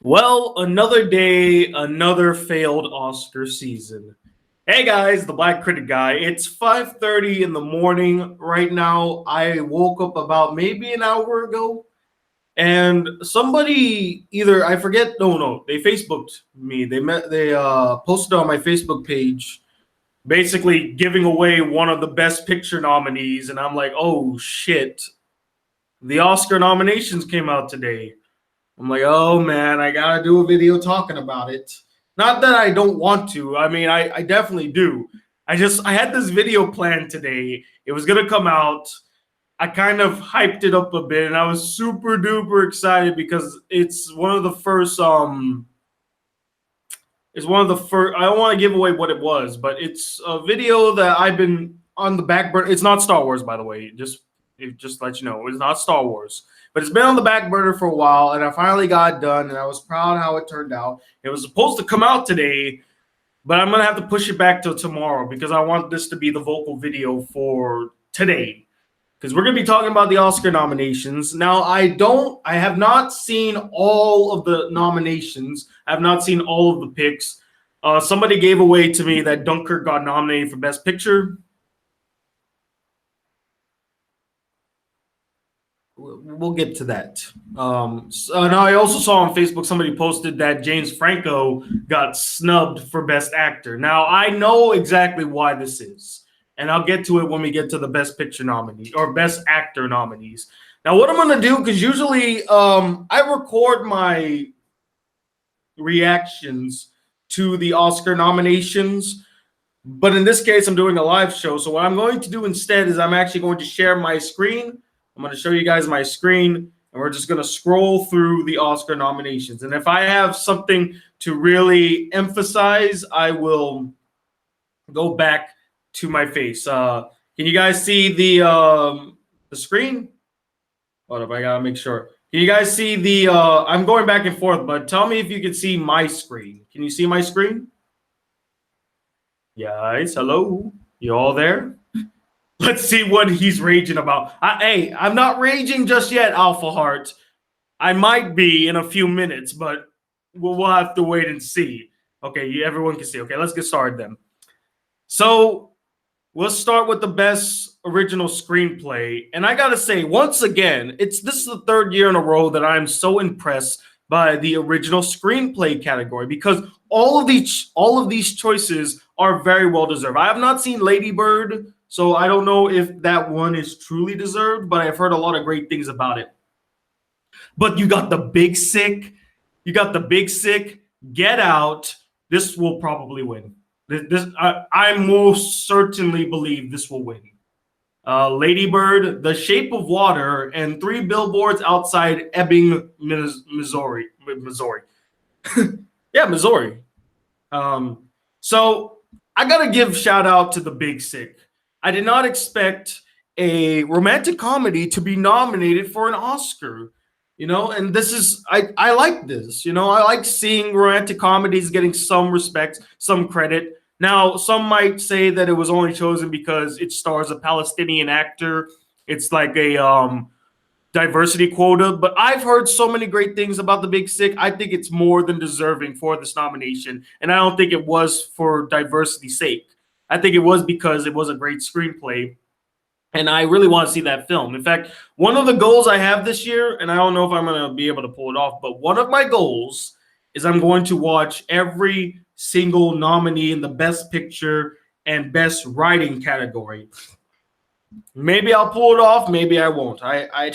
Well, another day, another failed Oscar season. Hey guys, the Black Critic Guy. It's 5:30 in the morning right now. I woke up about maybe an hour ago, and somebody either I forget. No, they Facebooked me. They posted on my Facebook page, basically giving away one of the Best Picture nominees, and I'm like, oh shit, the Oscar nominations came out today. I'm like, oh man, I gotta do a video talking about it. Not that I don't want to. I mean, I definitely do. I had this video planned today. It was gonna come out. I kind of hyped it up a bit, and I was super duper excited because it's one of the first. It's one of the first. I don't want to give away what it was, but it's a video that I've been on the back burner. It's not Star Wars, by the way. Just let you know, it's not Star Wars, but it's been on the back burner for a while, and I finally got it done, and I was proud how it turned out. It was supposed to come out today, but I'm gonna have to push it back till tomorrow because I want this to be the vocal video for today. Because we're gonna be talking about the Oscar nominations. Now, I have not seen all of the nominations. I have not seen all of the picks. Somebody gave away to me that Dunkirk got nominated for Best Picture. We'll get to that. Now I also saw on Facebook somebody posted that James Franco got snubbed for Best Actor. Now I know exactly why this is, and I'll get to it when we get to the Best Picture nominees or Best Actor nominees. Now, what I'm gonna do, because usually I record my reactions to the Oscar nominations, but in this case, I'm doing a live show. So what I'm going to do instead is I'm actually going to share my screen. I'm going to show you guys my screen, and we're just going to scroll through the Oscar nominations. And if I have something to really emphasize, I will go back to my face. Can you guys see the screen? Hold up, I gotta make sure. Can you guys see the? I'm going back and forth, but tell me if you can see my screen. Can you see my screen? Guys, hello. You all there? Let's see what he's raging about. Hey, I'm not raging just yet, Alpha Heart. I might be in a few minutes, but we'll have to wait and see. Okay, everyone can see. Okay, let's get started then. So we'll start with the Best Original Screenplay. And I gotta say, once again, this is the third year in a row that I'm so impressed by the Original Screenplay category because all of these choices are very well deserved. I have not seen Lady Bird, so I don't know if that one is truly deserved, but I've heard a lot of great things about it. But you got the Big Sick, Get Out. This will probably win. I most certainly believe this will win. Lady Bird, The Shape of Water, and Three Billboards Outside Ebbing, Missouri. Yeah, Missouri. So I gotta give shout out to the Big Sick. I did not expect a romantic comedy to be nominated for an Oscar. And this is I like this. I like seeing romantic comedies getting some respect, some credit. Now, some might say that it was only chosen because it stars a Palestinian actor. It's like a diversity quota, but I've heard so many great things about The Big Sick. I think it's more than deserving for this nomination, and I don't think it was for diversity's sake. I think it was because it was a great screenplay, and I really want to see that film. In fact, one of the goals I have this year, and I don't know if I'm going to be able to pull it off, but one of my goals is I'm going to watch every single nominee in the Best Picture and Best Writing category. Maybe I'll pull it off, maybe I won't. I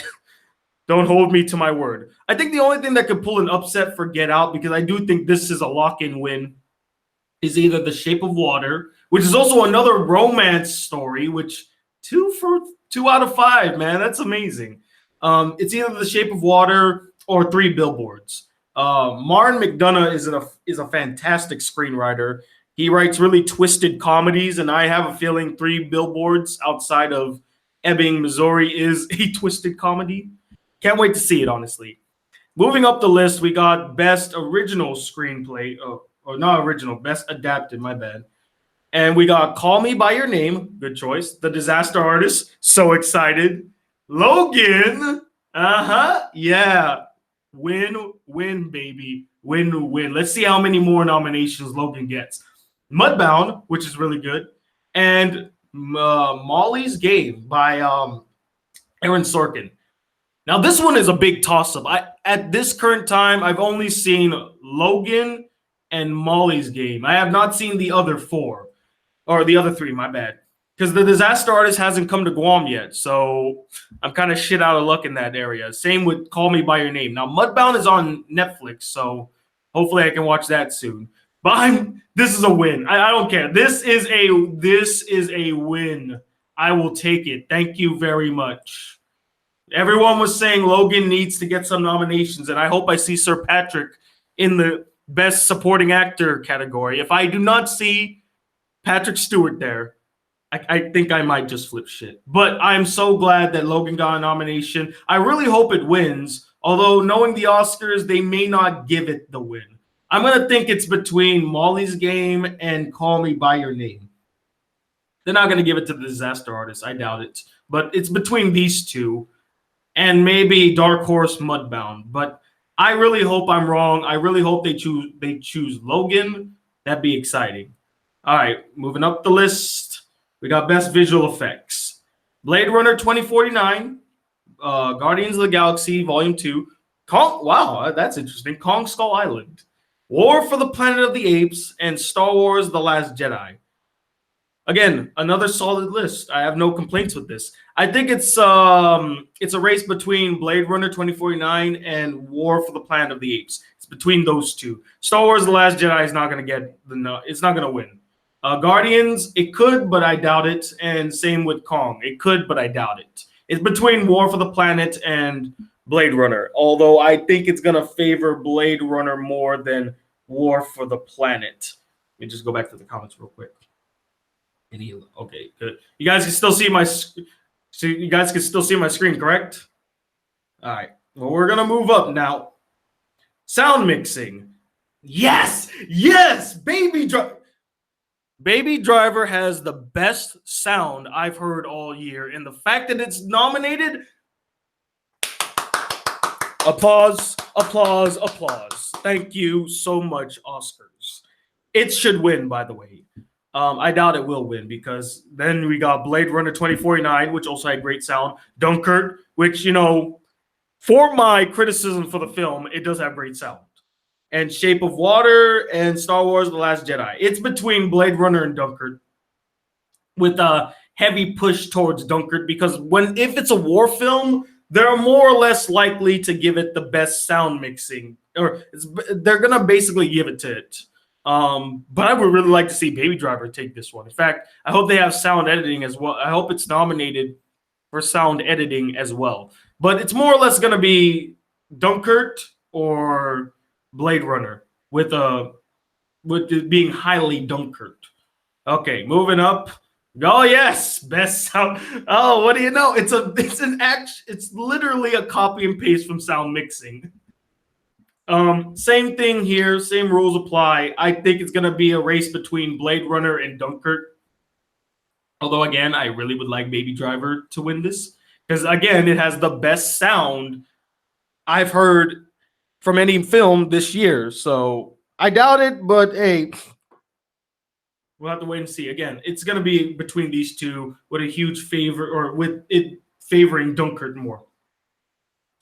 don't hold me to my word. I think the only thing that could pull an upset for Get Out, because I do think this is a lock-in win, is either The Shape of Water, which is also another romance story, which 2 out of 5, man, that's amazing. It's either The Shape of Water or Three Billboards. Martin McDonagh is a fantastic screenwriter. He writes really twisted comedies, and I have a feeling Three Billboards Outside of Ebbing, Missouri is a twisted comedy. Can't wait to see it, honestly. Moving up the list, we got Best Original Screenplay, or not original, Best Adapted, my bad. And we got Call Me By Your Name, good choice. The Disaster Artist, so excited. Logan, yeah. Win, baby. Win. Let's see how many more nominations Logan gets. Mudbound, which is really good, and Molly's Game by Aaron Sorkin. Now, this one is a big toss-up. At this current time, I've only seen Logan and Molly's Game. I have not seen the other four, or the other three, my bad. Because the Disaster Artist hasn't come to Guam yet, so I'm kind of shit out of luck in that area. Same with Call Me By Your Name. Now, Mudbound is on Netflix, so hopefully I can watch that soon. But this is a win. I don't care. This is a win. I will take it. Thank you very much. Everyone was saying Logan needs to get some nominations, and I hope I see Sir Patrick in the Best Supporting Actor category. If I do not see Patrick Stewart there, I think I might just flip shit. But I'm so glad that Logan got a nomination. I really hope it wins, although knowing the Oscars, they may not give it the win. I'm going to think it's between Molly's Game and Call Me By Your Name. They're not going to give it to the Disaster Artist. I doubt it. But it's between these two. And maybe Dark Horse Mudbound. But I really hope I'm wrong. I really hope they choose Logan. That'd be exciting. All right, moving up the list. We got Best Visual Effects. Blade Runner 2049, Guardians of the Galaxy Volume 2, wow, that's interesting. Kong Skull Island, War for the Planet of the Apes, and Star Wars The Last Jedi. Again, another solid list. I have no complaints with this. I think it's a race between Blade Runner 2049 and War for the Planet of the Apes. It's between those two. Star Wars The Last Jedi is not going to get it's not going to win. Guardians, it could, but I doubt it. And same with Kong. It could, but I doubt it. It's between War for the Planet and Blade Runner. Although I think it's going to favor Blade Runner more than War for the Planet. Let me just go back to the comments real quick. Okay, good. You guys can still see my screen, correct? All right. Well, we're gonna move up now. Sound mixing. Yes, Baby Driver has the best sound I've heard all year, and the fact that it's nominated. Applause. Thank you so much, Oscars. It should win, by the way. I doubt it will win because then we got Blade Runner 2049, which also had great sound. Dunkirk, which, for my criticism for the film, it does have great sound. And Shape of Water and Star Wars The Last Jedi. It's between Blade Runner and Dunkirk with a heavy push towards Dunkirk because if it's a war film, they're more or less likely to give it the best sound mixing. They're going to basically give it to it. But I would really like to see Baby Driver take this one. In fact, I hope they have sound editing as well. I hope it's nominated for sound editing as well. But it's more or less going to be Dunkirk or Blade Runner with it being highly Dunkirk. Okay, moving up. Oh yes, best sound. Oh, what do you know? It's literally a copy and paste from sound mixing. Same thing here, same rules apply. I think it's going to be a race between Blade Runner and Dunkirk. Although, again, I really would like Baby Driver to win this. Because, again, it has the best sound I've heard from any film this year. So, I doubt it, but hey, we'll have to wait and see. Again, it's going to be between these two with a huge favor, or with it favoring Dunkirk more.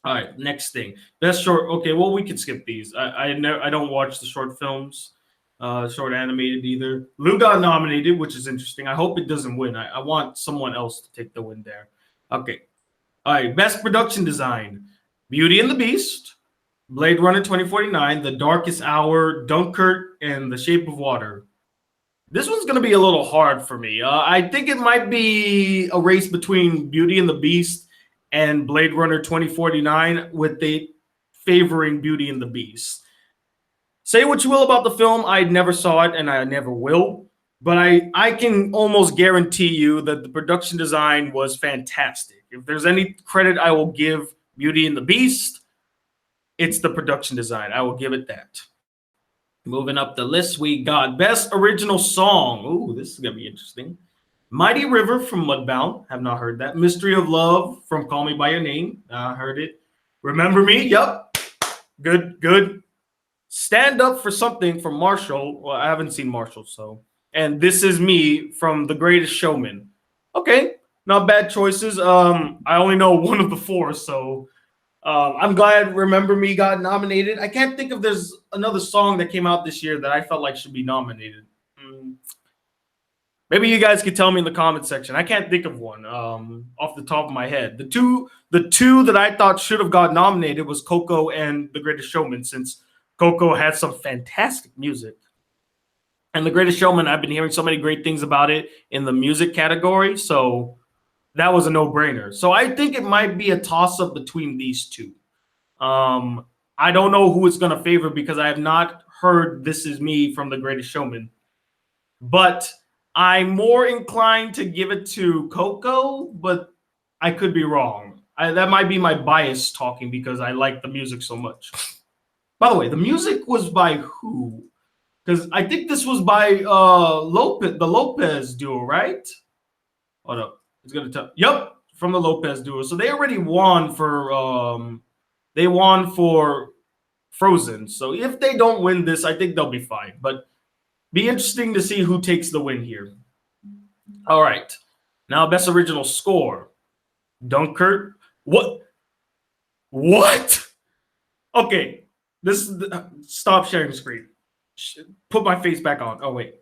All right, next thing. Best short. Okay, well, we can skip these. I don't watch the short films, short animated either. Lou got nominated, which is interesting. I hope it doesn't win. I want someone else to take the win there. Okay. All right, best production design. Beauty and the Beast, Blade Runner 2049, The Darkest Hour, Dunkirk, and The Shape of Water. This one's going to be a little hard for me. I think it might be a race between Beauty and the Beast and Blade Runner 2049 with the favoring Beauty and the Beast. Say what you will about the film. I never saw it and I never will. But I can almost guarantee you that the production design was fantastic. If there's any credit I will give Beauty and the Beast, it's the production design. I will give it that. Moving up the list, we got Best Original Song. Ooh, this is going to be interesting. Mighty River from Mudbound. Have not heard that. Mystery of Love from Call Me By Your Name. Heard it. Remember Me. Yup. Good. Stand Up for Something from Marshall. Well, I haven't seen Marshall, so. And This Is Me from The Greatest Showman. Okay, not bad choices. I only know one of the four, so I'm glad Remember Me got nominated. I can't think if there's another song that came out this year that I felt like should be nominated. Maybe you guys could tell me in the comment section. I can't think of one off the top of my head. The two that I thought should have got nominated was Coco and The Greatest Showman, since Coco had some fantastic music. And The Greatest Showman, I've been hearing so many great things about it in the music category, so that was a no-brainer. So I think it might be a toss-up between these two. I don't know who it's going to favor because I have not heard This Is Me from The Greatest Showman. But I'm more inclined to give it to Coco, but I could be wrong. That might be my bias talking because I like the music so much. By the way, the music was by who? Because I think this was by the Lopez duo, right? Hold up. It's gonna tell. Yep, from the Lopez duo. So they already won for Frozen. So if they don't win this, I think they'll be fine. But be interesting to see who takes the win here. All right. Now, Best Original Score. Dunkirk. What? Okay. Stop sharing screen. Put my face back on. Oh, wait.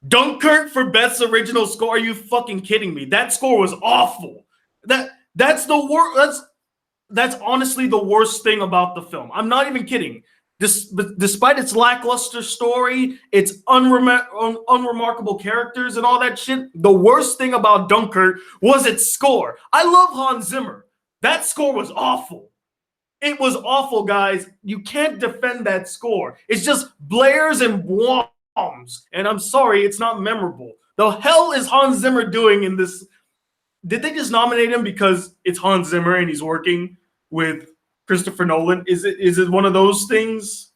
Dunkirk for Best Original Score? Are you fucking kidding me? That score was awful. That's the worst. That's honestly the worst thing about the film. I'm not even kidding. Despite its lackluster story, its unremarkable characters and all that shit, the worst thing about Dunkirk was its score. I love Hans Zimmer. That score was awful. It was awful, guys. You can't defend that score. It's just blares and bombs. And I'm sorry, it's not memorable. The hell is Hans Zimmer doing in this? Did they just nominate him because it's Hans Zimmer and he's working with Christopher Nolan? Is it one of those things?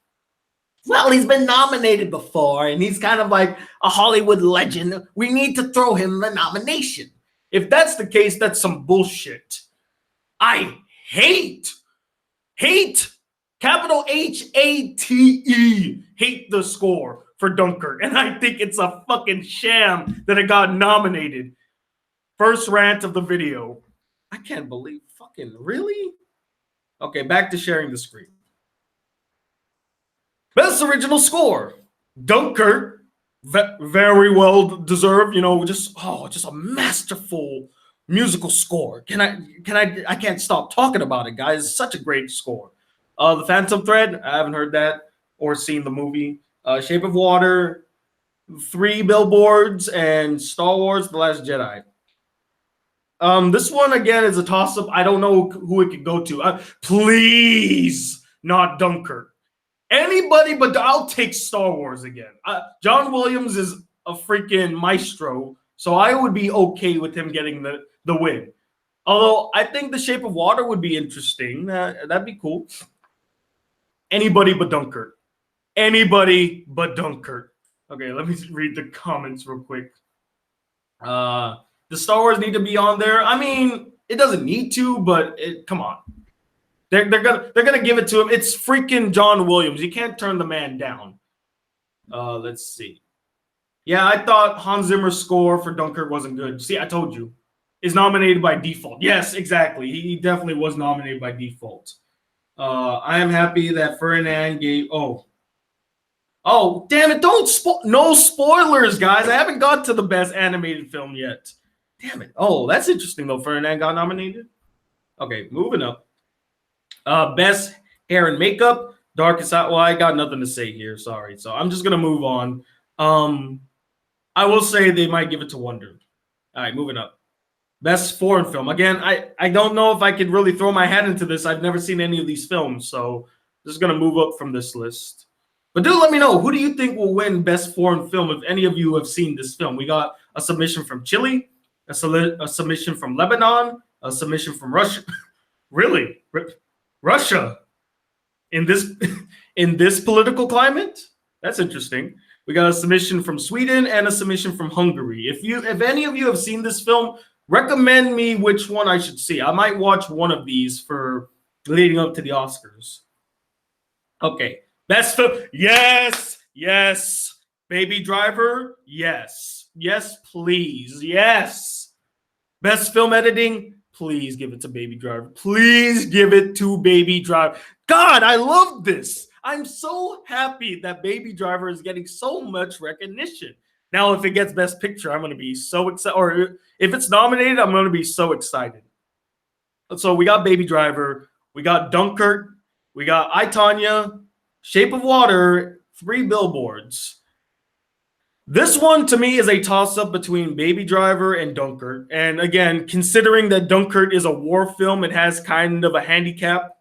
Well, he's been nominated before, and he's kind of like a Hollywood legend. We need to throw him the nomination. If that's the case, that's some bullshit. I hate, capital HATE, hate the score for Dunkirk. And I think it's a fucking sham that it got nominated. First rant of the video. I can't believe fucking really? Okay, back to sharing the screen. Best Original Score. Dunkirk. Very well deserved. You know, just a masterful musical score. I can't stop talking about it, guys. It's such a great score. The Phantom Thread, I haven't heard that or seen the movie. Shape of Water, 3 Billboards, and Star Wars: The Last Jedi. This one again is a toss-up. I don't know who it could go to. Please, not Dunkirk. Anybody but I'll take Star Wars again. John Williams is a freaking maestro, so I would be okay with him getting the win. Although I think The Shape of Water would be interesting. That'd be cool. Anybody but Dunkirk. Anybody but Dunkirk. Okay, let me read the comments real quick. The Star Wars need to be on there. I mean, it doesn't need to, but come on. They're gonna give it to him. It's freaking John Williams. You can't turn the man down. Let's see. Yeah, I thought Hans Zimmer's score for Dunkirk wasn't good. See, I told you. Is nominated by default. Yes, exactly. He definitely was nominated by default. I am happy that Ferdinand gave. Oh, damn it! Don't no spoilers, guys. I haven't got to the best animated film yet. Damn it! Oh, that's interesting though. Ferdinand got nominated. Okay, moving up. Best hair and makeup. Darkest Out. Well, I got nothing to say here. Sorry. So I'm just gonna move on. I will say they might give it to Wonder. All right, moving up. Best foreign film. Again, I don't know if I could really throw my hat into this. I've never seen any of these films, so just gonna move up from this list. But do let me know, who do you think will win best foreign film if any of you have seen this film? We got a submission from Chile, a submission from Lebanon, a submission from Russia. Really? Russia? In this political climate? That's interesting. We got a submission from Sweden and a submission from Hungary. If any of you have seen this film, recommend me which one I should see. I might watch one of these for leading up to the Oscars. Okay. Best film. Yes. Yes. Baby Driver. Yes. Yes, please. Yes. Best film editing. Please give it to Baby Driver. Please give it to Baby Driver. God, I love this. I'm so happy that Baby Driver is getting so much recognition. Now, if it gets Best Picture, I'm going to be so excited. Or if it's nominated, I'm going to be so excited. So we got Baby Driver, we got Dunkirk, we got I, Tonya, Shape of Water, Three Billboards. This one to me is a toss up between Baby Driver and Dunkirk. And again, considering that Dunkirk is a war film, it has kind of a handicap.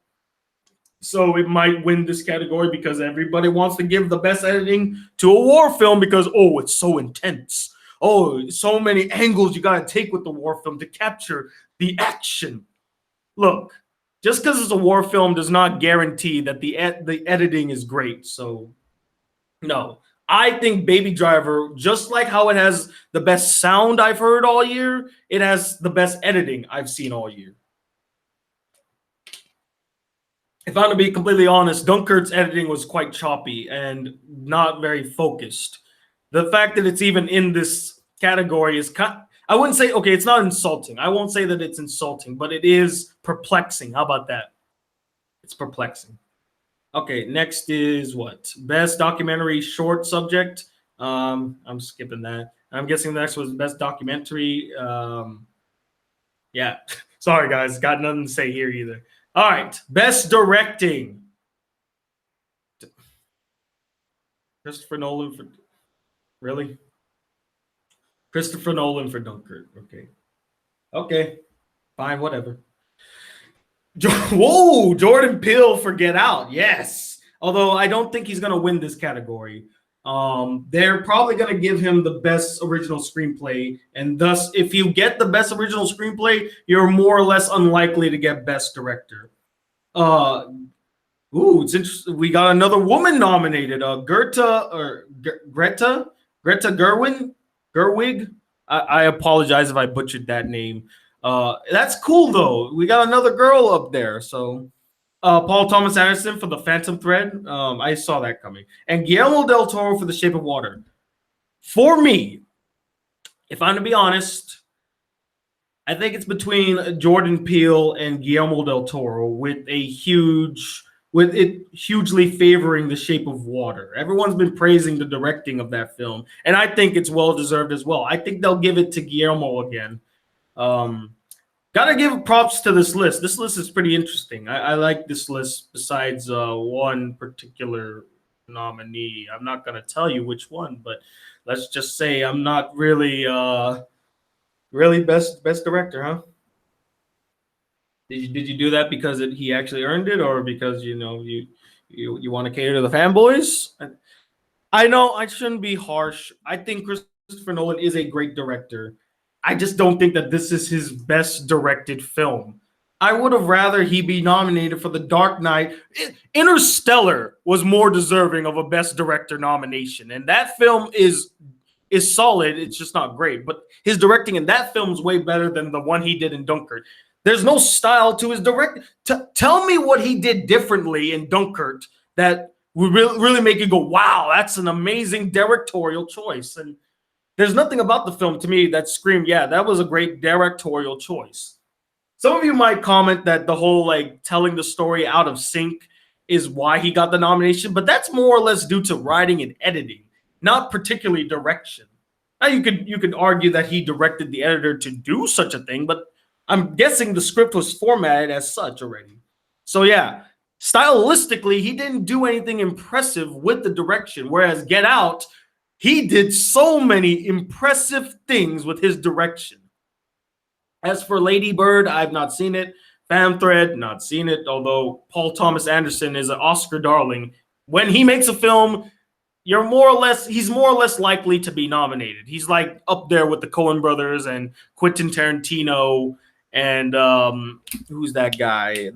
So it might win this category because everybody wants to give the best editing to a war film because, oh, it's so intense. Oh, so many angles you got to take with the war film to capture the action. Look, just because it's a war film does not guarantee that the editing is great. So, no. I think Baby Driver, just like how it has the best sound I've heard all year, it has the best editing I've seen all year. If I'm to be completely honest, Dunkirk's editing was quite choppy and not very focused. The fact that it's even in this category is I wouldn't say, okay, it's not insulting. I won't say that it's insulting, but it is perplexing. How about that? It's perplexing. Okay, next is what? Best documentary short subject. I'm skipping that. I'm guessing the next was best documentary. Yeah. Sorry, guys. Got nothing to say here either. All right. Best directing. Christopher Nolan for really? Christopher Nolan for Dunkirk. Okay. Okay. Fine, whatever. Whoa, Jordan Peele for Get Out. Yes. Although I don't think he's going to win this category. They're probably going to give him the best original screenplay. And thus, if you get the best original screenplay, you're more or less unlikely to get best director. It's interesting. We got another woman nominated. Greta Gerwig. I apologize if I butchered that name. That's cool though. We got another girl up there. So Paul Thomas Anderson for The Phantom Thread. I saw that coming. And Guillermo del Toro for The Shape of Water. For me, if I'm to be honest, I think it's between Jordan Peele and Guillermo del Toro with it hugely favoring The Shape of Water. Everyone's been praising the directing of that film, and I think it's well deserved as well. I think they'll give it to Guillermo again. Gotta give props to this list. This list is pretty interesting. I like this list besides one particular nominee. I'm not gonna tell you which one, but let's just say I'm not really best director, huh? Did you do that because he actually earned it, or because you want to cater to the fanboys? I know I shouldn't be harsh. I think Christopher Nolan is a great director. I just don't think that this is his best directed film. I would have rather he be nominated for The Dark Knight. Interstellar was more deserving of a best director nomination, and that film is solid. It's just not great, but his directing in that film is way better than the one he did in Dunkirk. There's no style to his direct. Tell me what he did differently in Dunkirk that would really make you go, wow, that's an amazing directorial choice. And there's nothing about the film to me that screamed, yeah, that was a great directorial choice. Some of you might comment that the whole like telling the story out of sync is why he got the nomination, but that's more or less due to writing and editing, not particularly direction. Now you could argue that he directed the editor to do such a thing, but I'm guessing the script was formatted as such already. So yeah, stylistically, he didn't do anything impressive with the direction, whereas Get Out, he did so many impressive things with his direction. As for Lady Bird, I've not seen it. Phantom Thread, not seen it, although Paul Thomas Anderson is an Oscar darling. When he makes a film, he's more or less likely to be nominated. He's like up there with the Coen brothers and Quentin Tarantino and who's that guy?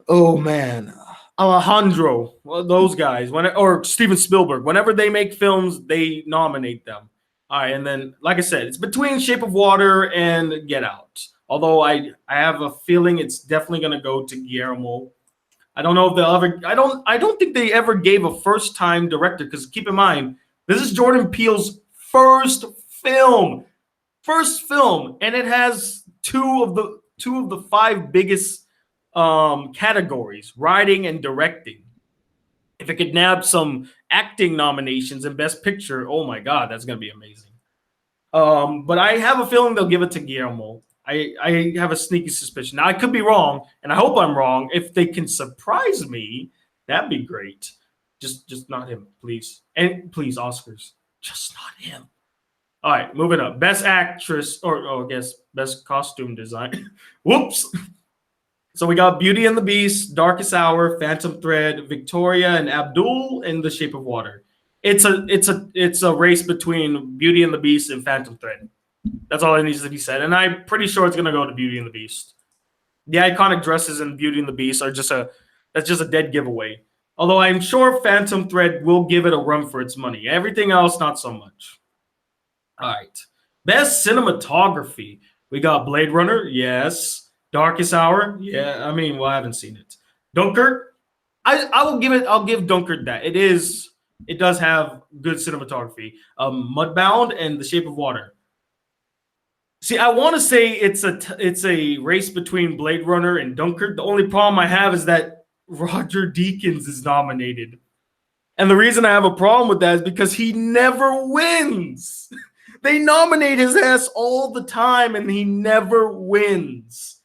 Oh man, Alejandro. Well, those guys. Or Steven Spielberg. Whenever they make films, they nominate them. All right, and then like I said, it's between Shape of Water and Get Out. Although I have a feeling it's definitely going to go to Guillermo. I don't know if they'll ever. I don't think they ever gave a first time director, because keep in mind this is Jordan Peele's film, and it has two of the five biggest categories: writing and directing. If it could nab some acting nominations and Best Picture, oh my God, that's gonna be amazing. But I have a feeling they'll give it to Guillermo. I have a sneaky suspicion. Now I could be wrong, and I hope I'm wrong. If they can surprise me, that'd be great. Just not him, please. And please, Oscars, just not him. All right, moving up. Best actress, or I guess best costume design. Whoops. So we got Beauty and the Beast, Darkest Hour, Phantom Thread, Victoria and Abdul, and The Shape of Water. It's a race between Beauty and the Beast and Phantom Thread. That's all that needs to be said. And I'm pretty sure it's gonna go to Beauty and the Beast. The iconic dresses in Beauty and the Beast are just a dead giveaway. Although I'm sure Phantom Thread will give it a run for its money. Everything else, not so much. All right. Best cinematography. We got Blade Runner, yes. Darkest Hour, yeah. I mean, well, I haven't seen it. Dunkirk, I'll give Dunkirk that. It does have good cinematography. Mudbound and The Shape of Water. See, I want to say it's a race between Blade Runner and Dunkirk. The only problem I have is that Roger Deakins is nominated. And the reason I have a problem with that is because he never wins. They nominate his ass all the time and he never wins.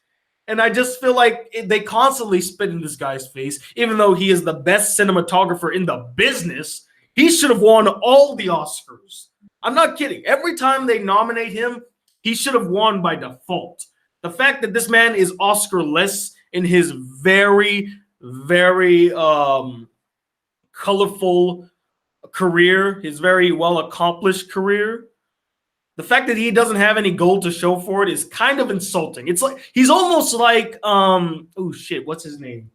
And I just feel like they constantly spit in this guy's face, even though he is the best cinematographer in the business. He should have won all the Oscars. I'm not kidding. Every time they nominate him, he should have won by default. The fact that this man is Oscar-less in his very, very colorful career, his very well-accomplished career, the fact that he doesn't have any gold to show for it is kind of insulting. It's like he's almost like oh shit, what's his name?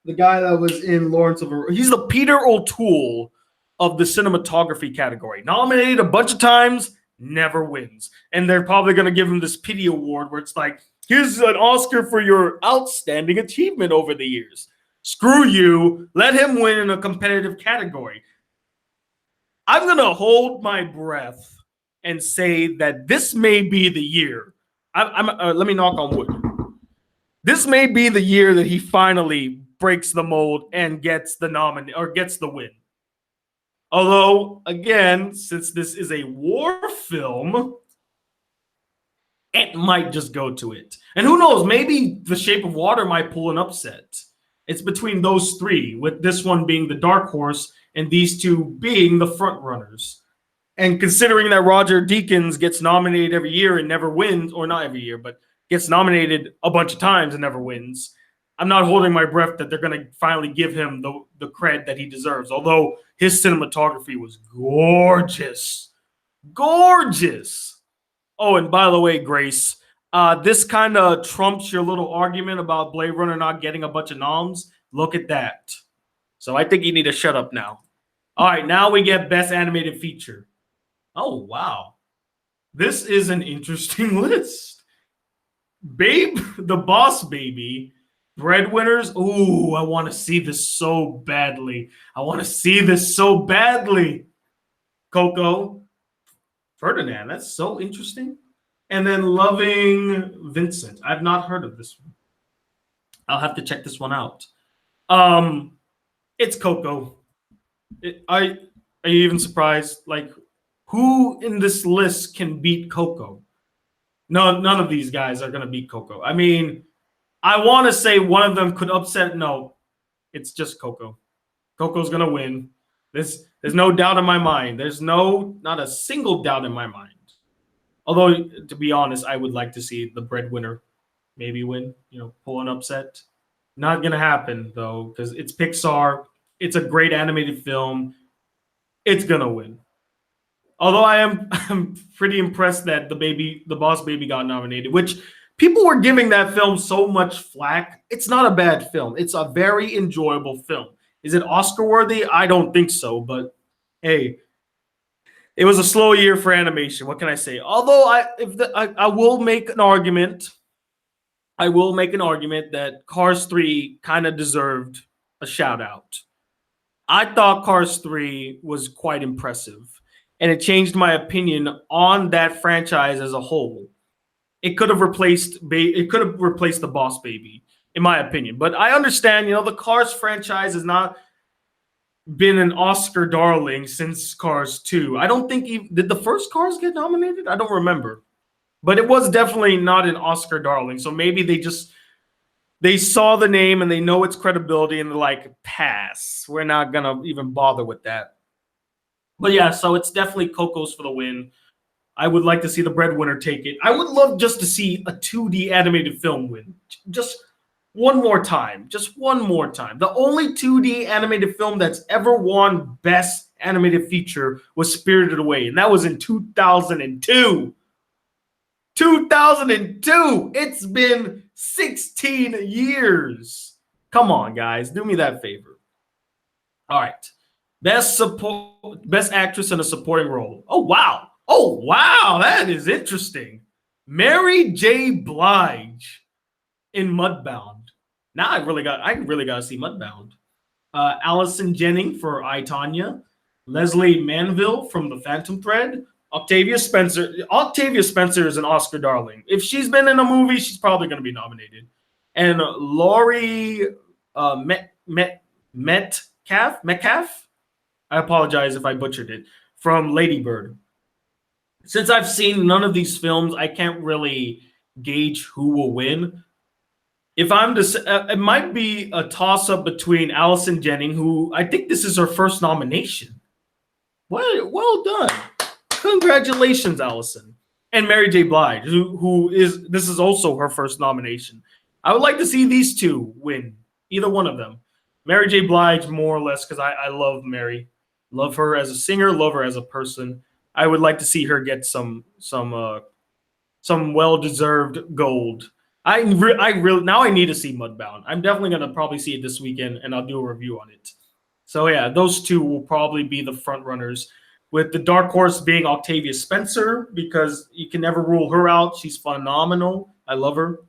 The guy that was in Lawrence of Arabia. He's the Peter O'Toole of the cinematography category. Nominated a bunch of times, never wins. And they're probably going to give him this pity award where it's like, here's an Oscar for your outstanding achievement over the years. Screw you. Let him win in a competitive category. I'm going to hold my breath and say that this may be the year. Let me knock on wood. This may be the year that he finally breaks the mold and gets the win. Although, again, since this is a war film, it might just go to it. And who knows, maybe The Shape of Water might pull an upset. It's between those three, with this one being the dark horse and these two being the front runners. And considering that Roger Deakins gets nominated every year and never wins, or not every year, but gets nominated a bunch of times and never wins, I'm not holding my breath that they're going to finally give him the cred that he deserves. Although his cinematography was gorgeous. Gorgeous. Oh, and by the way, Grace, this kind of trumps your little argument about Blade Runner not getting a bunch of noms. Look at that. So I think you need to shut up now. All right, now we get Best Animated Feature. Oh, wow. This is an interesting list. Babe, the Boss Baby, Breadwinners. Ooh, I want to see this so badly. Coco, Ferdinand, that's so interesting. And then Loving Vincent. I've not heard of this one. I'll have to check this one out. It's Coco. Are you even surprised? Like, who in this list can beat Coco? No, none of these guys are going to beat Coco. I mean, I want to say one of them could upset. No, it's just Coco. Coco's going to win. There's no doubt in my mind. There's not a single doubt in my mind. Although, to be honest, I would like to see the Breadwinner maybe win, pull an upset. Not going to happen, though, because it's Pixar. It's a great animated film. It's going to win. Although I'm pretty impressed that the Boss Baby got nominated, which people were giving that film so much flack. It's not a bad film. It's a very enjoyable film. Is it Oscar worthy? I don't think so, but hey, it was a slow year for animation. What can I say? Although I will make an argument I will make an argument that Cars 3 kind of deserved a shout out. I thought Cars 3 was quite impressive, and it changed my opinion on that franchise as a whole. It could have replaced the Boss Baby, in my opinion. But I understand, the Cars franchise has not been an Oscar darling since Cars 2. I don't think did the first Cars get nominated? I don't remember. But it was definitely not an Oscar darling. So maybe they saw the name and they know its credibility and they're like, pass. We're not gonna even bother with that. But yeah, so it's definitely Coco's for the win. I would like to see the breadwinner take it. I would love just to see a 2D animated film win. Just one more time. Just one more time. The only 2D animated film that's ever won Best Animated Feature was Spirited Away, and that was in 2002. 2002! It's been 16 years. Come on, guys. Do me that favor. All right. Best actress in a supporting role. Oh, wow. Oh, wow. That is interesting. Mary J. Blige in Mudbound. Now I really got to see Mudbound. Allison Jennings for I, Tonya. Leslie Manville from The Phantom Thread. Octavia Spencer. Octavia Spencer is an Oscar darling. If she's been in a movie, she's probably going to be nominated. And Laurie Metcalf. I apologize if I butchered it. From Lady Bird. Since I've seen none of these films, I can't really gauge who will win. If I'm to, it might be a toss-up between Allison Jennings, who I think this is her first nomination. Well done. Congratulations, Allison. And Mary J. Blige, this is also her first nomination. I would like to see these two win, either one of them. Mary J. Blige, more or less, because I love Mary. Love her as a singer, love her as a person. I would like to see her get some well-deserved gold. I really now I need to see Mudbound. I'm definitely gonna probably see it this weekend, and I'll do a review on it. So yeah, those two will probably be the front runners, with the dark horse being Octavia Spencer, because you can never rule her out. She's phenomenal. I love her.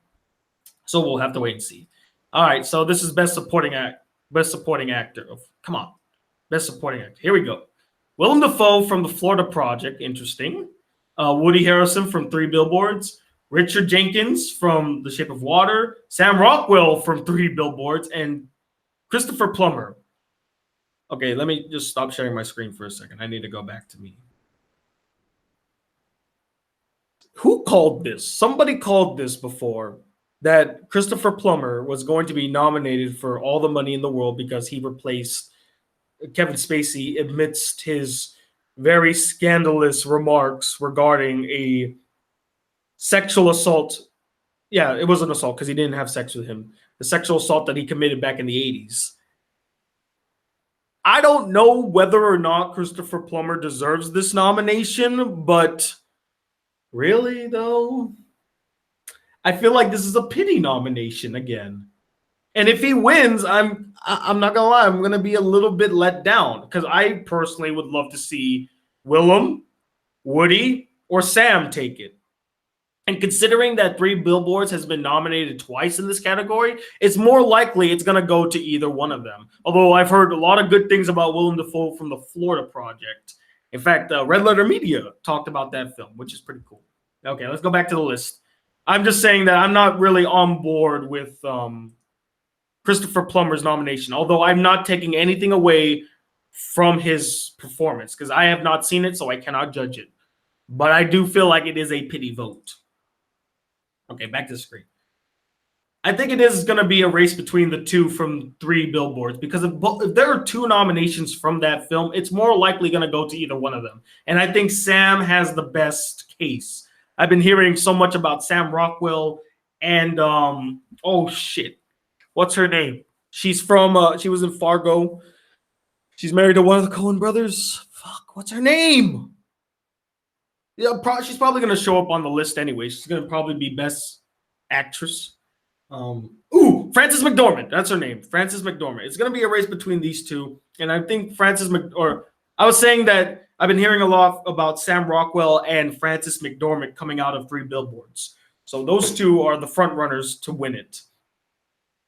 So we'll have to wait and see. All right, so this is best supporting actor. Come on, best supporting actor. Here we go. Willem Dafoe from The Florida Project. Interesting. Woody Harrelson from 3 Billboards. Richard Jenkins from The Shape of Water, Sam Rockwell from 3 Billboards, and Christopher Plummer. Okay, let me just stop sharing my screen for a second. I need to go back to me. Who called this? Somebody called this before, that Christopher Plummer was going to be nominated for all the money in the world because he replaced Kevin Spacey amidst his very scandalous remarks regarding a sexual assault. Yeah, it was an assault because he didn't have sex with him. The sexual assault that he committed back in the 80s. I don't know whether or not Christopher Plummer deserves this nomination, but really, though, I feel like this is a pity nomination again. And if he wins, I'm not gonna lie, I'm gonna be a little bit let down because I personally would love to see Willem, Woody, or Sam take it. And considering that 3 Billboards has been nominated twice in this category, it's more likely it's going to go to either one of them. Although I've heard a lot of good things about Willem Dafoe from The Florida Project. In fact, Red Letter Media talked about that film, which is pretty cool. Okay, let's go back to the list. I'm just saying that I'm not really on board with Christopher Plummer's nomination, although I'm not taking anything away from his performance because I have not seen it, so I cannot judge it. But I do feel like it is a pity vote. Okay, back to the screen. I think it is going to be a race between the two from 3 Billboards because if there are 2 nominations from that film, it's more likely going to go to either one of them. And I think Sam has the best case. I've been hearing so much about Sam Rockwell and oh shit, what's her name? She's from she was in Fargo. She's married to one of the Coen brothers. Fuck, what's her name? Yeah, she's probably going to show up on the list anyway. She's going to probably be best actress. Frances McDormand. That's her name. Frances McDormand. It's going to be a race between these two. And I think I was saying that I've been hearing a lot about Sam Rockwell and Frances McDormand coming out of 3 Billboards. So those two are the front runners to win it.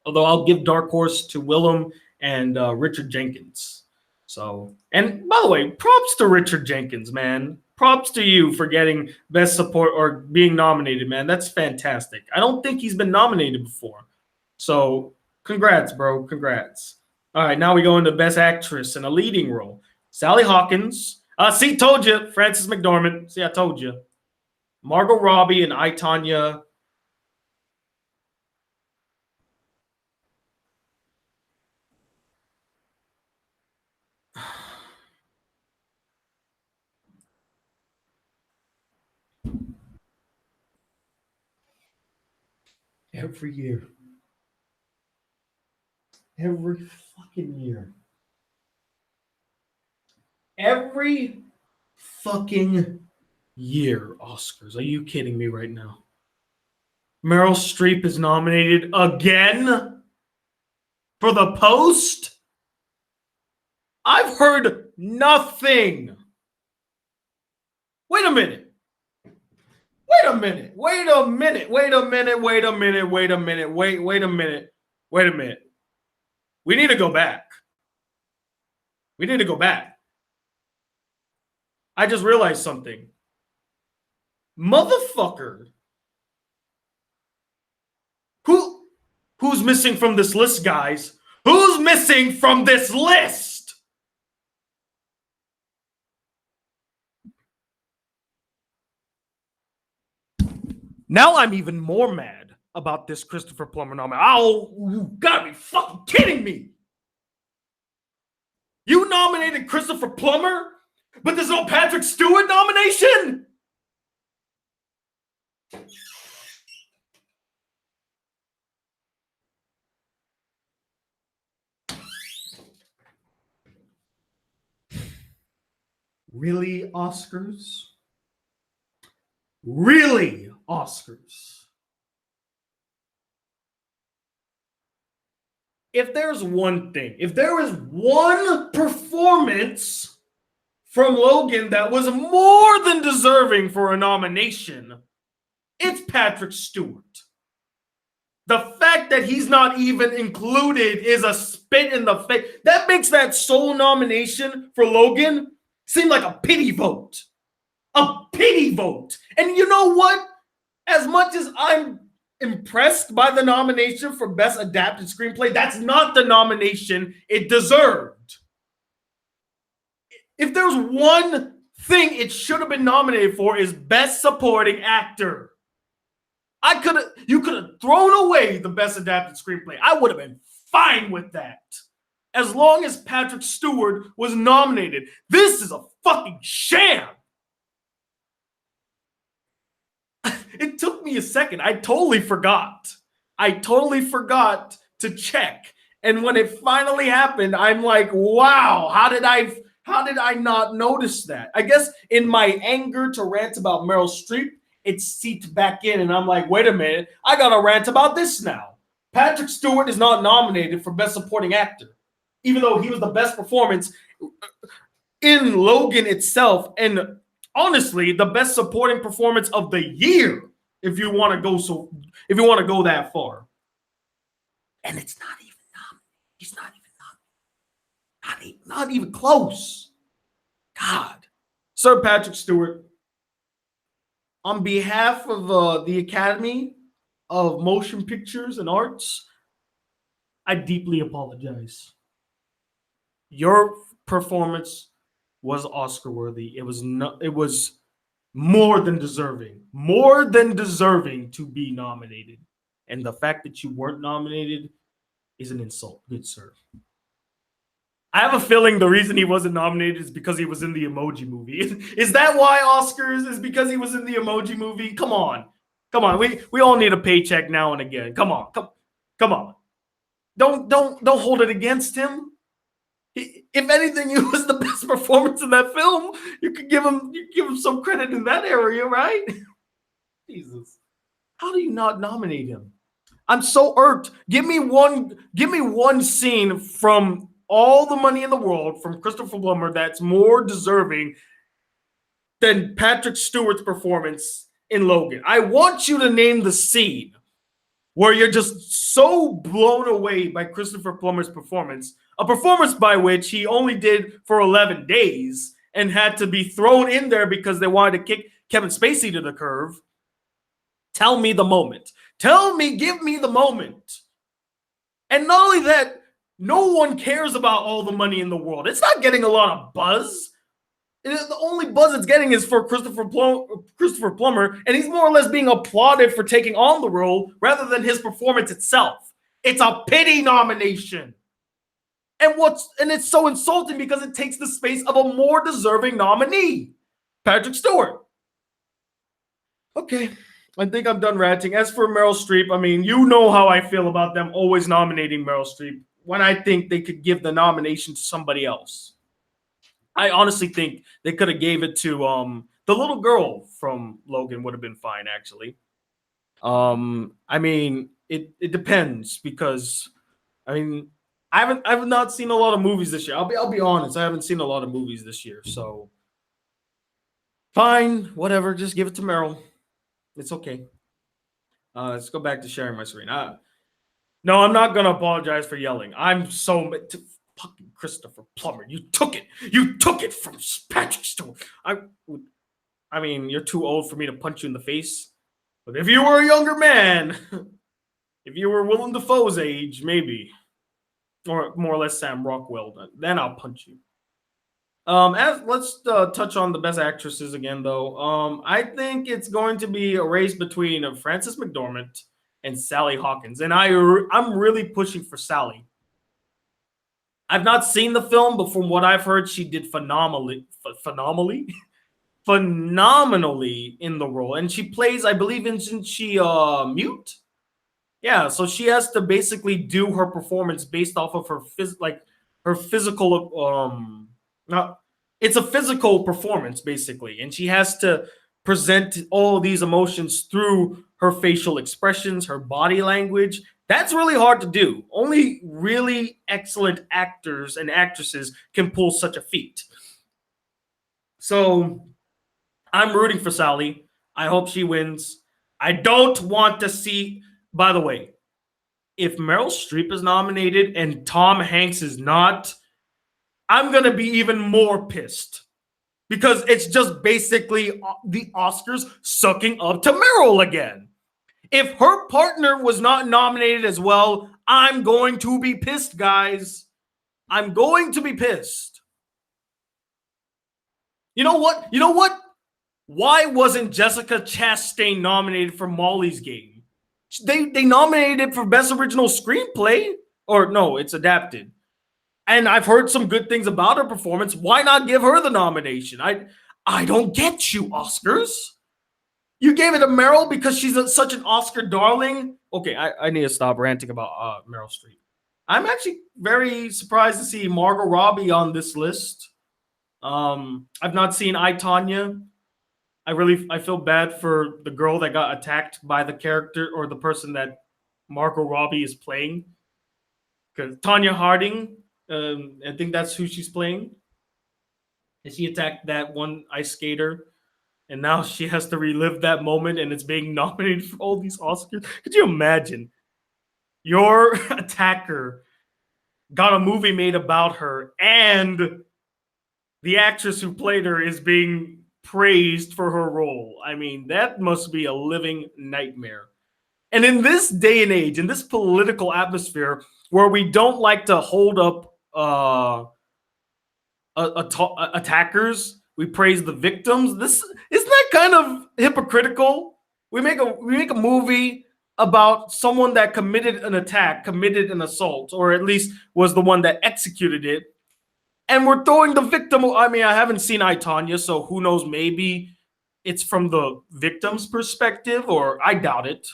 Although I'll give Dark Horse to Willem and Richard Jenkins. So, and by the way, props to Richard Jenkins, man. Props to you for getting best support or being nominated, man. That's fantastic. I don't think he's been nominated before. So, congrats, bro. Congrats. All right, now we go into best actress in a leading role. Sally Hawkins. See, told you. Frances McDormand. See, I told you. Margot Robbie and I, Tonya. Every year. Every fucking year. Every fucking year, Oscars. Are you kidding me right now? Meryl Streep is nominated again for The Post? I've heard nothing. Wait a minute. Wait a minute. Wait a minute. Wait a minute. Wait a minute. Wait a minute. Wait a minute. Wait a minute. We need to go back. We need to go back. I just realized something. Motherfucker. Who's missing from this list, guys? Who's missing from this list? Now I'm even more mad about this Christopher Plummer nomination. Oh, you gotta be fucking kidding me. You nominated Christopher Plummer, but there's no Patrick Stewart nomination? Really, Oscars? Really, Oscars? If there's one thing, if there is one performance from Logan that was more than deserving for a nomination, it's Patrick Stewart. The fact that he's not even included is a spit in the face. That makes that sole nomination for Logan seem like a pity vote. A pity vote. And you know what? As much as I'm impressed by the nomination for Best Adapted Screenplay, that's not the nomination it deserved. If there's one thing it should have been nominated for is Best Supporting Actor. You could have thrown away the Best Adapted Screenplay. I would have been fine with that. As long as Patrick Stewart was nominated. This is a fucking sham. It took me a second. I totally forgot to check. And when it finally happened, I'm like, wow, how did I not notice that? I guess in my anger to rant about Meryl Streep, it seeped back in, and I'm like, wait a minute, I gotta rant about this now. Patrick Stewart is not nominated for Best Supporting Actor, even though he was the best performance in Logan itself, and honestly, the best supporting performance of the year, if you want to go that far. And it's not even nominated. He's not even nominated. Not even close. God. Sir Patrick Stewart, on behalf of the Academy of Motion Pictures and Arts, I deeply apologize. Your performance was Oscar worthy. It was more than deserving to be nominated. And the fact that you weren't nominated is an insult, good sir. I have a feeling the reason he wasn't nominated is because he was in the Emoji Movie. Is that why Oscars is because he was in the Emoji Movie? Come on. We all need a paycheck now and again. Come on. Don't hold it against him. If anything, it was the best performance in that film. You could give him some credit in that area, right? Jesus. How do you not nominate him? I'm so irked. Give me one scene from All the Money in the World from Christopher Plummer that's more deserving than Patrick Stewart's performance in Logan. I want you to name the scene where you're just so blown away by Christopher Plummer's performance, a performance by which he only did for 11 days and had to be thrown in there because they wanted to kick Kevin Spacey to the curb. Tell me the moment. Give me the moment. And not only that, no one cares about all the money in the world. It's not getting a lot of buzz. The only buzz it's getting is for Christopher Plummer, and he's more or less being applauded for taking on the role rather than his performance itself. It's a pity nomination. And it's so insulting because it takes the space of a more deserving nominee, Patrick Stewart. Okay, I think I'm done ranting. As for Meryl Streep, I mean, you know how I feel about them always nominating Meryl Streep when I think they could give the nomination to somebody else. I honestly think they could have gave it to the little girl from Logan. Would have been fine, actually. I mean, it depends because I mean I have not seen a lot of movies this year. I'll be honest, I haven't seen a lot of movies this year, so fine, whatever. Just give it to Meryl. It's okay. Let's go back to sharing my screen. No, I'm not gonna apologize for yelling. I'm so fucking Christopher Plummer. You took it. You took it from Patrick Stewart. I mean, you're too old for me to punch you in the face. But if you were a younger man, if you were Willem Dafoe's age, maybe, or more or less Sam Rockwell, then I'll punch you. Let's touch on the best actresses again, though. I think it's going to be a race between Frances McDormand and Sally Hawkins, and I'm really pushing for Sally. I've not seen the film, but from what I've heard, she did phenomenally in the role. And she plays, I believe, isn't she mute? Yeah, so she has to basically do her performance based off of her physical it's a physical performance basically, and she has to present all these emotions through her facial expressions, her body language. That's really hard to do. Only really excellent actors and actresses can pull such a feat. So I'm rooting for Sally. I hope she wins. I don't want to see, by the way, if Meryl Streep is nominated and Tom Hanks is not, I'm going to be even more pissed. Because it's just basically the Oscars sucking up to Meryl again. If her partner was not nominated as well, I'm going to be pissed, guys. I'm going to be pissed. You know what? Why wasn't Jessica Chastain nominated for Molly's Game? They nominated for Best Original Screenplay. Or no, it's adapted. And I've heard some good things about her performance. Why not give her the nomination? I don't get you, Oscars. You gave it to Meryl because she's such an Oscar darling. Okay, I need to stop ranting about Meryl Streep. I'm actually very surprised to see Margot Robbie on this list. I've not seen I, Tonya. I feel bad for the girl that got attacked by the character or the person that Margot Robbie is playing. Because Tonya Harding, I think that's who she's playing. And she attacked that one ice skater. And now she has to relive that moment, and it's being nominated for all these Oscars. Could you imagine? Your attacker got a movie made about her, and the actress who played her is being praised for her role. I mean, that must be a living nightmare. And in this day and age, in this political atmosphere where we don't like to hold up attackers, we praise the victims. This isn't that kind of hypocritical? We make a movie about someone that committed an attack, committed an assault, or at least was the one that executed it, and we're throwing the victim. I mean, I haven't seen I, Tonya, so who knows? Maybe it's from the victim's perspective, or I doubt it.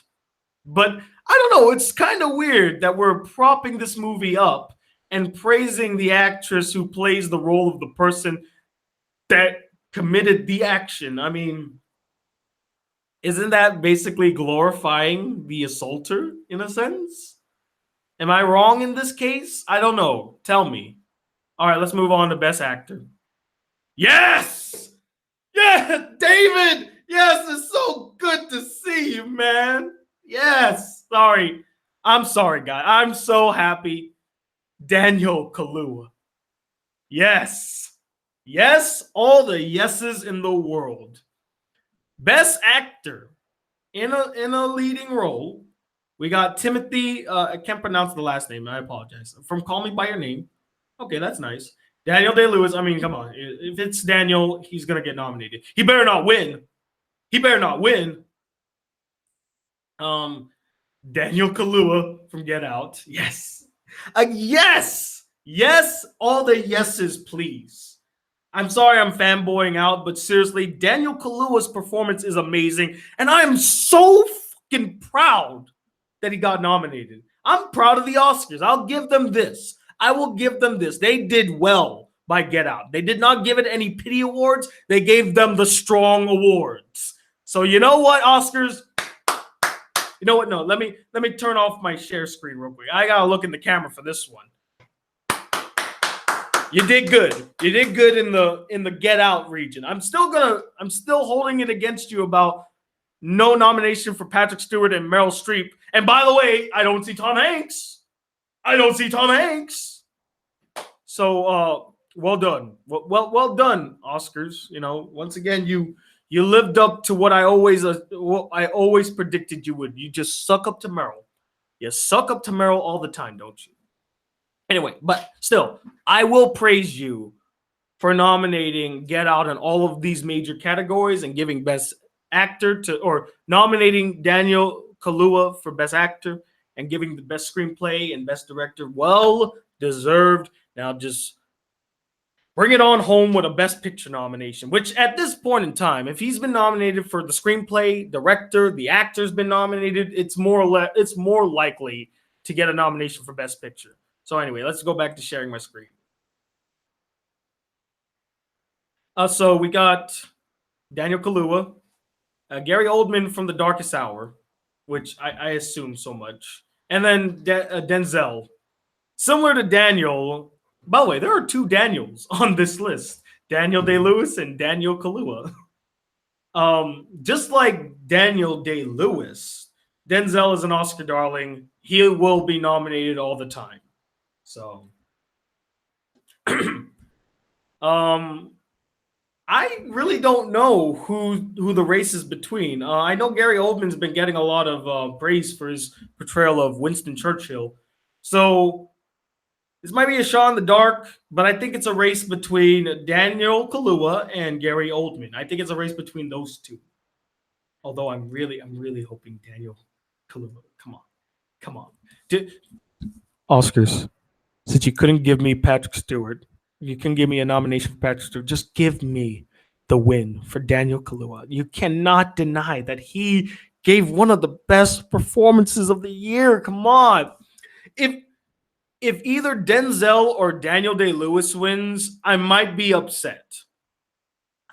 But I don't know. It's kind of weird that we're propping this movie up and praising the actress who plays the role of the person that committed the action. I mean, isn't that basically glorifying the assaulter in a sense? Am I wrong in this case? I don't know. Tell me. All right, let's move on to Best Actor. Yes! Yeah, David! Yes, it's so good to see you, man. Yes. Sorry. I'm sorry, guy. I'm so happy. Daniel Kaluuya. Yes. Yes, all the yeses in the world. Best actor in a leading role. We got Timothy. I can't pronounce the last name. I apologize. From Call Me by Your Name. Okay, that's nice. Daniel Day Lewis. I mean, come on. If it's Daniel, he's gonna get nominated. He better not win. He better not win. Um, Daniel Kaluuya from Get Out. Yes. Yes. Yes. All the yeses, please. I'm sorry I'm fanboying out, but seriously, Daniel Kaluuya's performance is amazing, and I am so fucking proud that he got nominated. I'm proud of the Oscars. I'll give them this. I will give them this. They did well by Get Out. They did not give it any pity awards. They gave them the strong awards. So you know what, Oscars? You know what? No, let me turn off my share screen real quick. I gotta look in the camera for this one. You did good. You did good in the Get Out region. I'm still holding it against you about no nomination for Patrick Stewart and Meryl Streep. And by the way, I don't see Tom Hanks. So well done. Well done, Oscars. You know, once again, you lived up to what I always predicted you would. You just suck up to Meryl. You suck up to Meryl all the time, don't you? Anyway, but still, I will praise you for nominating Get Out in all of these major categories and giving Best Actor or nominating Daniel Kaluuya for Best Actor and giving the Best Screenplay and Best Director. Well deserved. Now just bring it on home with a Best Picture nomination, which at this point in time, if he's been nominated for the screenplay, director, the actor's been nominated, it's more likely to get a nomination for Best Picture. So anyway, let's go back to sharing my screen. So we got Daniel Kaluuya, Gary Oldman from The Darkest Hour, which I assume so much, and then Denzel. Similar to Daniel, by the way, there are two Daniels on this list: Daniel Day-Lewis and Daniel Kaluuya. Just like Daniel Day-Lewis, Denzel is an Oscar darling. He will be nominated all the time. So, I really don't know who the race is between. I know Gary Oldman's been getting a lot of praise for his portrayal of Winston Churchill. So this might be a shot in the dark, but I think it's a race between Daniel Kaluuya and Gary Oldman. I think it's a race between those two. Although I'm really hoping Daniel Kaluuya. Come on. Oscars. Since you couldn't give me Patrick Stewart, you can give me a nomination for Patrick Stewart. Just give me the win for Daniel Kaluuya. You cannot deny that he gave one of the best performances of the year. Come on. If either Denzel or Daniel Day-Lewis wins, I might be upset.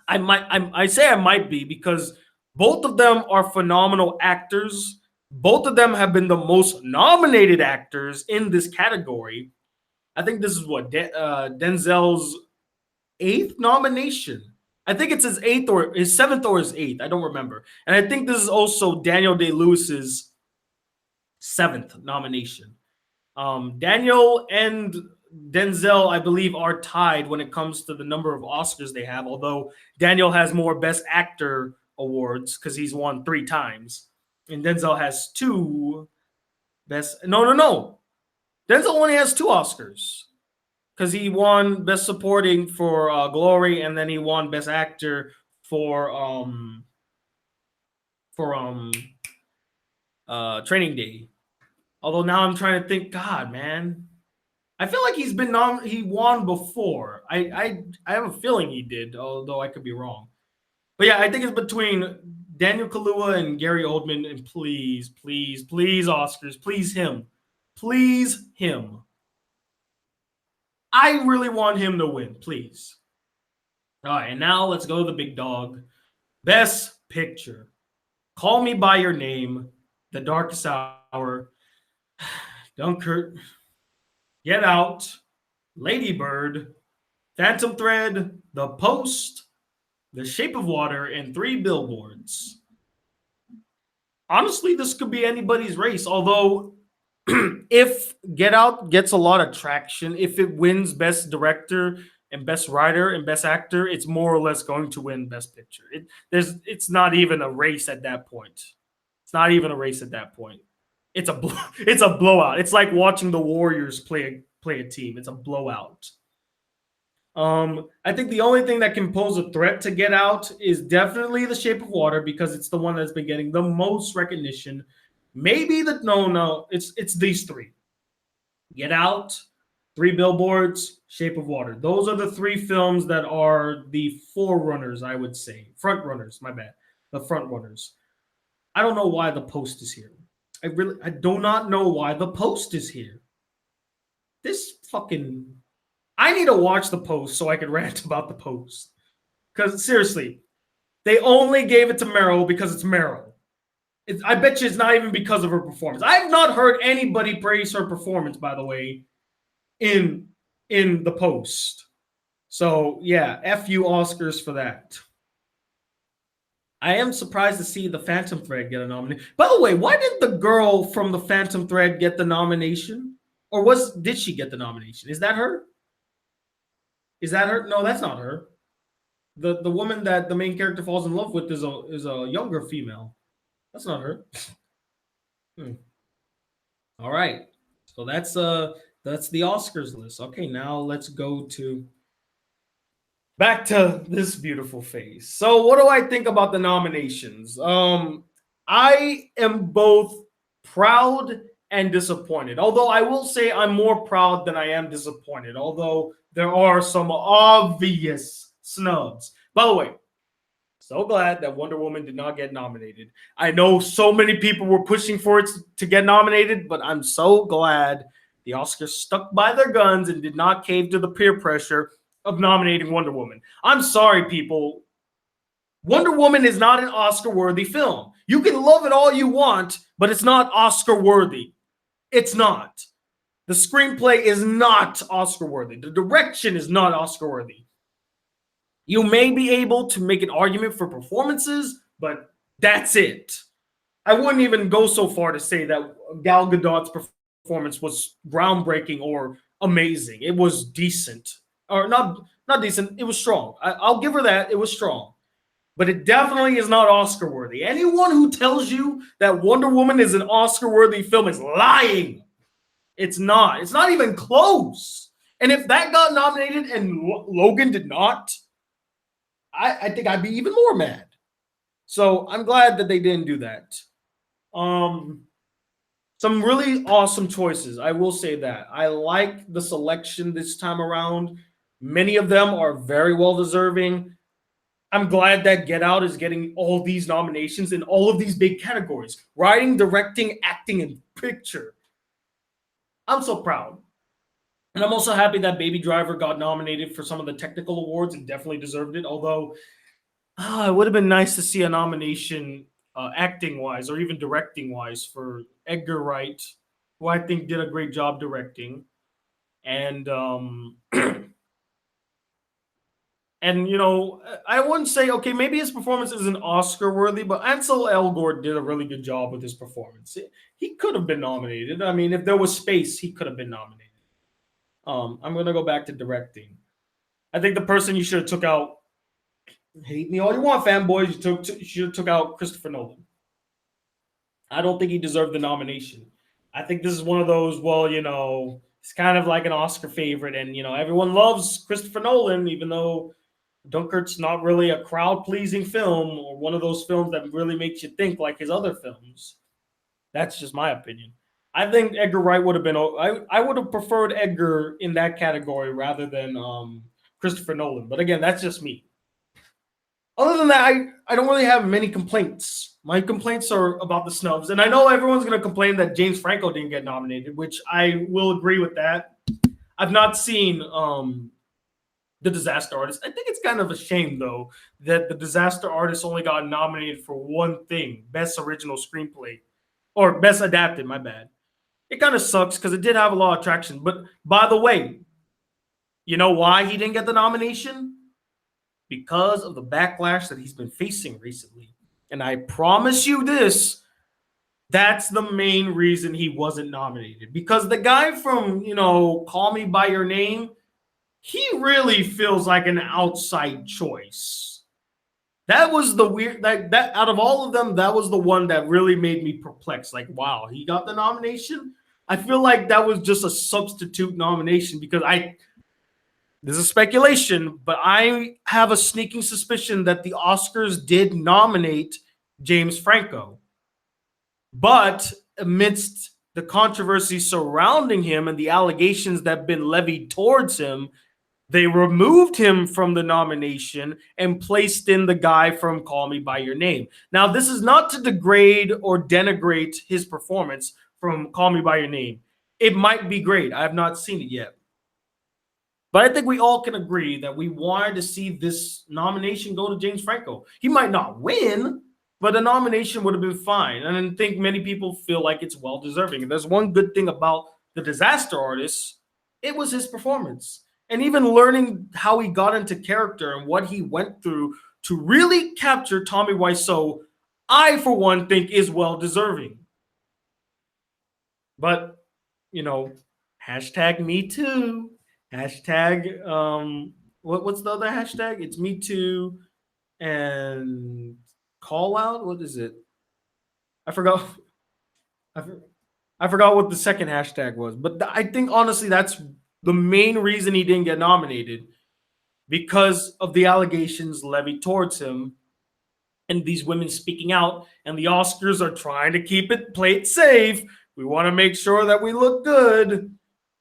I say I might be because both of them are phenomenal actors. Both of them have been the most nominated actors in this category. I think this is what Denzel's 8th nomination. I think it's his 8th or his 7th or his 8th. I don't remember. And I think this is also Daniel Day-Lewis's 7th nomination. Daniel and Denzel, I believe, are tied when it comes to the number of Oscars they have, although Daniel has more Best Actor awards because he's won 3 times. And Denzel has 2 Best... No. Denzel only has 2 Oscars because he won Best Supporting for Glory, and then he won Best Actor for Training Day. Although now I'm trying to think, God, man, I feel like he won before. I have a feeling he did, although I could be wrong. But yeah, I think it's between Daniel Kaluuya and Gary Oldman. And please, Oscars, please him. I really want him to win, please. All right, and now let's go to the big dog. Best Picture. Call Me by Your Name, The Darkest Hour, Dunkirk, Get Out, Lady Bird, Phantom Thread, The Post, The Shape of Water, and Three Billboards. Honestly, this could be anybody's race. Although, if Get Out gets a lot of traction, if it wins Best Director and Best Writer and Best Actor, it's more or less going to win Best Picture. It's not even a race at that point. It's not even a race at that point. It's a blowout. It's like watching the Warriors play a team. It's a blowout. I think the only thing that can pose a threat to Get Out is definitely The Shape of Water because it's the one that's been getting the most recognition. Maybe it's these three: Get Out, Three Billboards, Shape of Water. Those are the three films that are the forerunners, I would say, front runners. My bad, the front runners. I don't know why the Post is here. I do not know why the Post is here. This fucking I need to watch the Post so I can rant about the Post. Because seriously, they only gave it to Meryl because it's Meryl. I bet you it's not even because of her performance. I have not heard anybody praise her performance, by the way, in the Post. So yeah, F you Oscars for that. I am surprised to see the Phantom Thread get a nomination. By the way, why did the girl from the Phantom Thread get the nomination? Or did she get the nomination? Is that her? Is that her? No, that's not her. The woman that the main character falls in love with is a younger female. That's not her. All right. So that's the Oscars list. Okay, now let's go back to this beautiful face. So what do I think about the nominations? I am both proud and disappointed. Although I will say I'm more proud than I am disappointed. Although there are some obvious snubs. By the way, so glad that Wonder Woman did not get nominated. I know so many people were pushing for it to get nominated, but I'm so glad the Oscars stuck by their guns and did not cave to the peer pressure of nominating Wonder Woman. I'm sorry, people. Wonder Woman is not an Oscar-worthy film. You can love it all you want, but it's not Oscar-worthy. It's not. The screenplay is not Oscar-worthy. The direction is not Oscar-worthy. You may be able to make an argument for performances, but that's it. I wouldn't even go so far to say that Gal Gadot's performance was groundbreaking or amazing. It was decent, or not decent. It was strong. I'll give her that. It was strong, but it definitely is not Oscar worthy. Anyone who tells you that Wonder Woman is an Oscar worthy film is lying. It's not. It's not even close. And if that got nominated and Logan did not, I think I'd be even more mad. So I'm glad that they didn't do that. Some really awesome choices. I will say that. I like the selection this time around. Many of them are very well deserving. I'm glad that Get Out is getting all these nominations in all of these big categories: writing, directing, acting, and picture. I'm so proud. And I'm also happy that Baby Driver got nominated for some of the technical awards and definitely deserved it. Although it would have been nice to see a nomination acting wise or even directing wise for Edgar Wright, who I think did a great job directing. And and I wouldn't say okay, maybe his performance isn't Oscar worthy, but Ansel Elgort did a really good job with his performance. He could have been nominated. I mean, if there was space, he could have been nominated. I'm gonna go back to directing. I think the person you should have took out. Hate me all you want, fanboys. You should have took out Christopher Nolan. I don't think he deserved the nomination. I think this is one of those. Well, it's kind of like an Oscar favorite, and everyone loves Christopher Nolan, even though Dunkirk's not really a crowd pleasing film or one of those films that really makes you think like his other films. That's just my opinion. I think Edgar Wright would have been. I would have preferred Edgar in that category rather than Christopher Nolan. But again, that's just me. Other than that, I don't really have many complaints. My complaints are about the snubs. And I know everyone's going to complain that James Franco didn't get nominated, which I will agree with that. I've not seen The Disaster Artist. I think it's kind of a shame, though, that The Disaster Artist only got nominated for one thing: Best Original Screenplay. Or Best Adapted, my bad. It kind of sucks because it did have a lot of traction. But by the way, you know why he didn't get the nomination? because of the backlash that he's been facing recently. And I promise you this, that's the main reason he wasn't nominated. Because the guy from, Call Me By Your Name, he really feels like an outside choice. That was the weird that out of all of them, that was the one that really made me perplexed. Like, wow, he got the nomination. I feel like that was just a substitute nomination because this is speculation, but I have a sneaking suspicion that the Oscars did nominate James Franco. But amidst the controversy surrounding him and the allegations that have been levied towards him, they removed him from the nomination and placed in the guy from Call Me By Your Name. Now, this is not to degrade or denigrate his performance from Call Me By Your Name. It might be great. I have not seen it yet. But I think we all can agree that we wanted to see this nomination go to James Franco. He might not win, but a nomination would have been fine. And I think many people feel like it's well-deserving. And there's one good thing about The Disaster Artist, it was his performance. And even learning how he got into character and what he went through to really capture Tommy Wiseau, I, for one, think is well-deserving. But, hashtag me too. Hashtag, what's the other hashtag? It's me too and call out. What is it? I forgot. I forgot what the second hashtag was. But I think, honestly, that's the main reason he didn't get nominated, because of the allegations levied towards him and these women speaking out. And the Oscars are trying to play it safe. We want to make sure that we look good.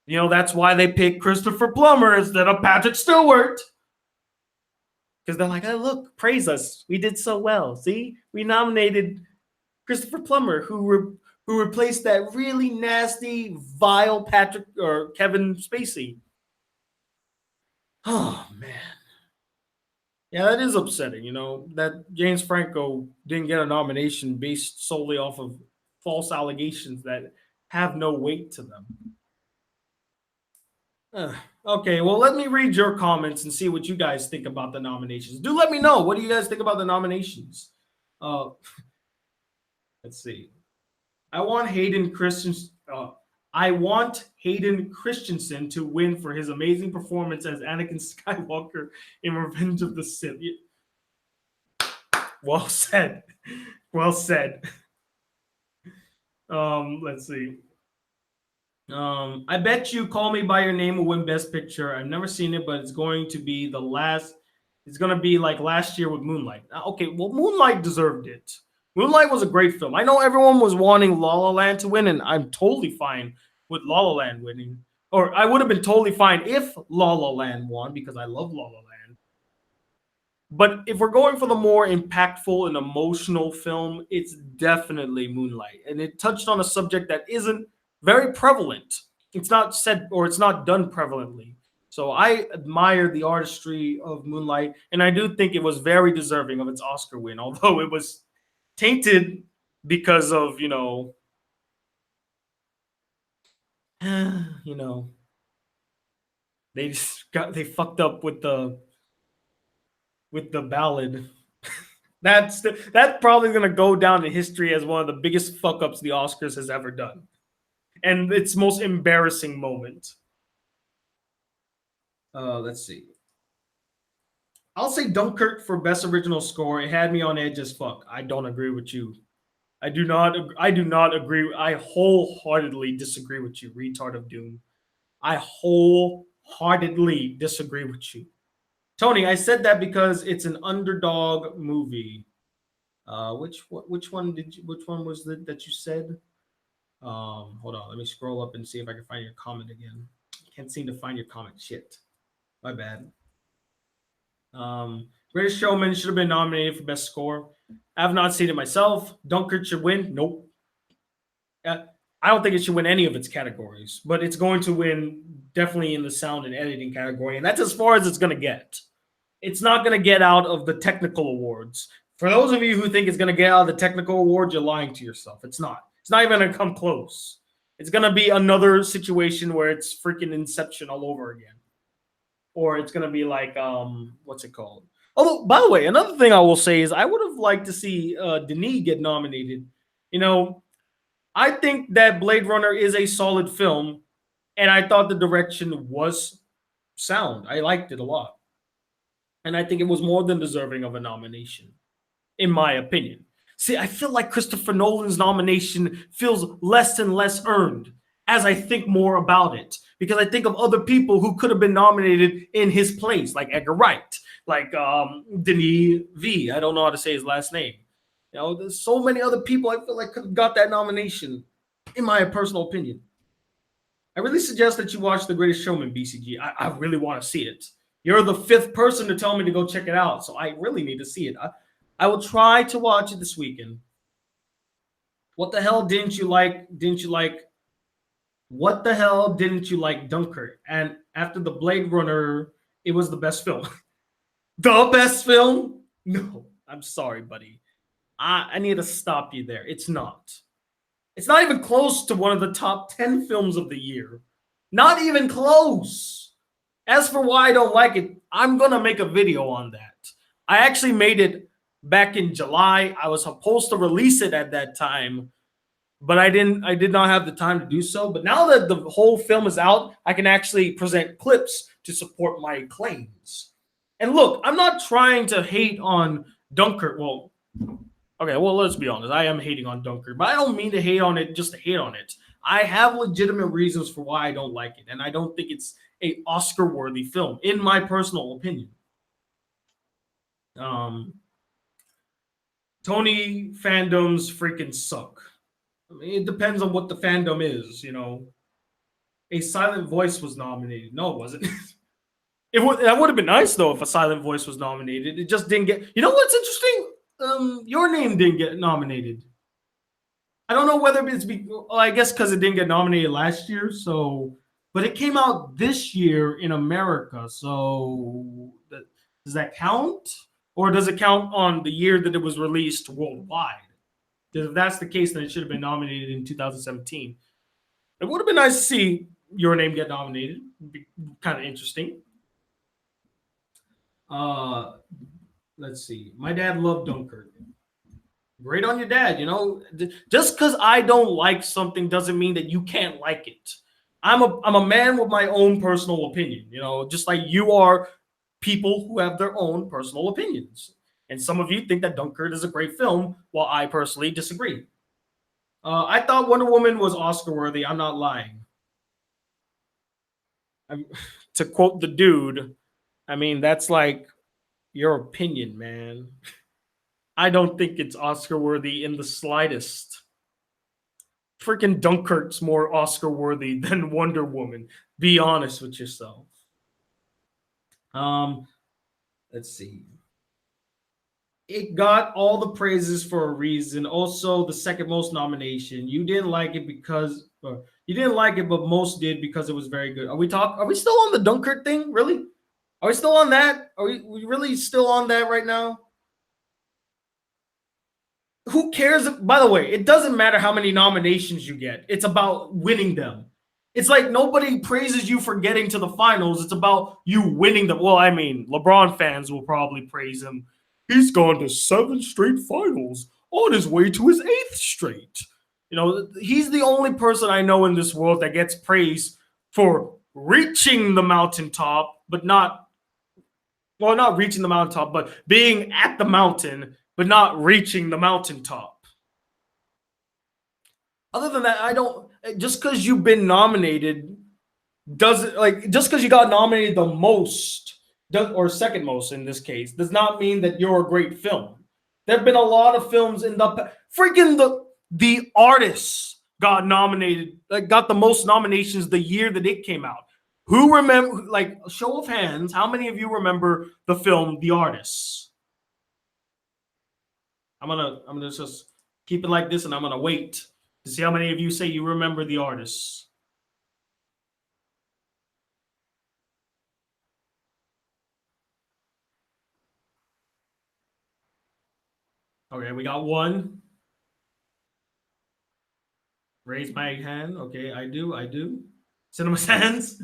That's why they picked Christopher Plummer instead of Patrick Stewart. Because they're like, oh, look, praise us. We did so well. See, we nominated Christopher Plummer, who replaced that really nasty, vile Patrick or Kevin Spacey. Oh, man. Yeah, that is upsetting, that James Franco didn't get a nomination based solely off of false allegations that have no weight to them. Okay, well, let me read your comments and see what you guys think about the nominations. Do let me know. What do you guys think about the nominations? Let's see. I want Hayden Christensen to win for his amazing performance as Anakin Skywalker in Revenge of the Sith. Well said. Well said. Let's see. I bet you Call Me By Your Name will win Best Picture. I've never seen it, but it's going to be it's going to be like last year with Moonlight. Okay, well, Moonlight deserved it. Moonlight was a great film. I know everyone was wanting La La Land to win, and I'm totally fine with La La Land winning. Or I would have been totally fine if La La Land won, because I love La La Land. But if we're going for the more impactful and emotional film, it's definitely Moonlight. And it touched on a subject that isn't very prevalent. It's not said, or it's not done prevalently. So I admire the artistry of Moonlight, and I do think it was very deserving of its Oscar win, although it was tainted because of, they fucked up with the ballad. That's probably going to go down in history as one of the biggest fuck ups the Oscars has ever done, and its most embarrassing moment. Let's see. I'll say Dunkirk for Best Original Score. It had me on edge as fuck. I don't agree with you. I do not agree. I wholeheartedly disagree with you, retard of doom. I wholeheartedly disagree with you. Tony, I said that because it's an underdog movie. Which one was it that you said? Hold on, let me scroll up and see if I can find your comment again. Can't seem to find your comment. Shit. My bad. Greatest Showman should have been nominated for Best Score. I have not seen it myself. Dunkirk should win. Nope. I don't think it should win any of its categories, but it's going to win definitely in the sound and editing category, and that's as far as it's going to get. It's not going to get out of the technical awards. For those of you who think it's going to get out of the technical awards, you're lying to yourself. It's not. It's not even going to come close. It's going to be another situation where it's freaking Inception all over again. Or it's going to be like, what's it called? Although, by the way, another thing I will say is I would have liked to see Denis get nominated. You know, I think that Blade Runner is a solid film, and I thought the direction was sound. I liked it a lot, and I think it was more than deserving of a nomination, in my opinion. See, I feel like Christopher Nolan's nomination feels less and less earned as I think more about it, because I think of other people who could have been nominated in his place, like Edgar Wright, like Denis V. I don't know how to say his last name. You know, there's so many other people I feel like could have got that nomination, in my personal opinion. I really suggest that you watch The Greatest Showman, BCG. I really want to see it. You're the fifth person to tell me to go check it out, so I really need to see it. I will try to watch it this weekend. What the hell didn't you like? Didn't you like? What the hell didn't you like Dunkirk? And after the Blade Runner, it was the best film. The best film? No, I'm sorry, buddy. I need to stop you there. It's not. It's not even close to one of the top 10 films of the year. Not even close. As for why I don't like it, I'm going to make a video on that. I actually made it back in July. I was supposed to release it at that time, but I did not have the time to do so. But now that the whole film is out, I can actually present clips to support my claims. And look, I'm not trying to hate on Dunkirk. Well, okay, well, let's be honest. I am hating on Dunkirk, but I don't mean to hate on it just to hate on it. I have legitimate reasons for why I don't like it, and I don't think it's a Oscar-worthy film, in my personal opinion. Um, Tony fandoms freaking suck. I mean, it depends on what the fandom is, you know. A Silent Voice was nominated. No, it wasn't. That would have been nice though if A Silent Voice was nominated. It just didn't get. You know what's interesting? Your Name didn't get nominated. I don't know whether it's well, I guess because it didn't get nominated last year. So, but it came out this year in America. So, does that count, or does it count on the year that it was released worldwide? Because if that's the case, then it should have been nominated in 2017. It would have been nice to see Your Name get nominated. It'd be kind of interesting. Uh, let's see. My dad loved Dunkirk. Great on your dad. You know, just because I don't like something doesn't mean that you can't like it. I'm a man with my own personal opinion. You know, just like you are people who have their own personal opinions. And some of you think that Dunkirk is a great film, while I personally disagree. I thought Wonder Woman was Oscar worthy. I'm not lying. I'm, to quote the dude, I mean, that's like your opinion, man. I don't think it's Oscar worthy in the slightest. Freaking Dunkirk's more Oscar worthy than Wonder Woman. Be honest with yourself. Um, let's see. It got all the praises for a reason. Also, the second most nomination. You didn't like it because you didn't like it, but most did because it was very good. Are we still on the Dunkirk thing? Really? Are we still on that? Are we really still on that right now? Who cares? By the way, it doesn't matter how many nominations you get. It's about winning them. It's like nobody praises you for getting to the finals. It's about you winning them. Well, I mean, LeBron fans will probably praise him. He's gone to 7 straight finals on his way to his 8th straight. You know, he's the only person I know in this world that gets praise for reaching the mountaintop, but not, well, not reaching the mountaintop, but being at the mountain, but not reaching the mountaintop. Other than that, I don't. Just because you've been nominated doesn't, like, just because you got nominated the most or second most in this case does not mean that you're a great film. There have been a lot of films in the freaking the artists got nominated, like got the most nominations the year that it came out. Who remember? Like, show of hands, how many of you remember the film The Artists? I'm gonna just keep it like this, and I'm gonna wait to see how many of you say you remember The Artists. Okay, we got one. Raise my hand. Okay, I do. Cinema Sans.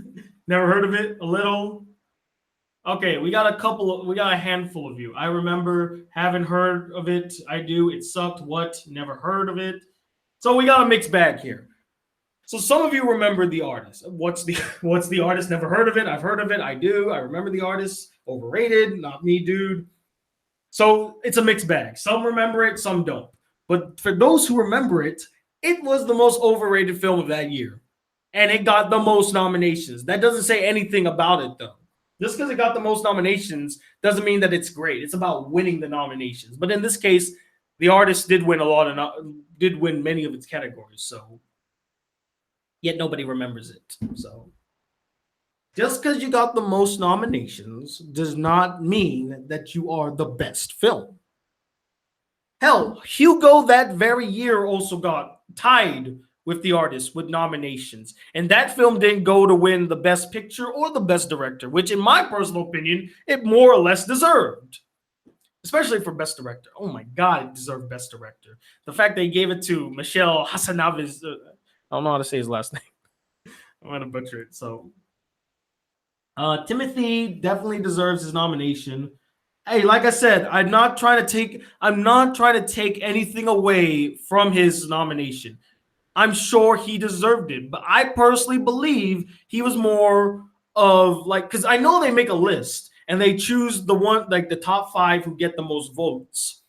Never heard of it. A little. Okay, we got a handful of you. I remember, haven't heard of it. I do. It sucked. What? Never heard of it. So we got a mixed bag here. So some of you remember the artist. What's the artist? Never heard of it. I've heard of it. I do. I remember the artist. Overrated. Not me, dude. So it's a mixed bag. Some remember it, some don't. But for those who remember it, it was the most overrated film of that year. And it got the most nominations. That doesn't say anything about it, though. Just because it got the most nominations doesn't mean that it's great. It's about winning the nominations. But in this case, the artist did win did win many of its categories. So yet nobody remembers it. So just because you got the most nominations does not mean that you are the best film. Hell, Hugo that very year also got tied with the artist with nominations. And that film didn't go to win the best picture or the best director, which in my personal opinion, it more or less deserved. Especially for best director. Oh my God, it deserved best director. The fact they gave it to Michel Hassanavis, I don't know how to say his last name. I'm going to butcher it. So Timothy definitely deserves his nomination. Hey, like I said, I'm not trying to take anything away from his nomination. I'm sure he deserved it, but I personally believe he was more of like, because I know they make a list and they choose the one, like the top 5 who get the most votes.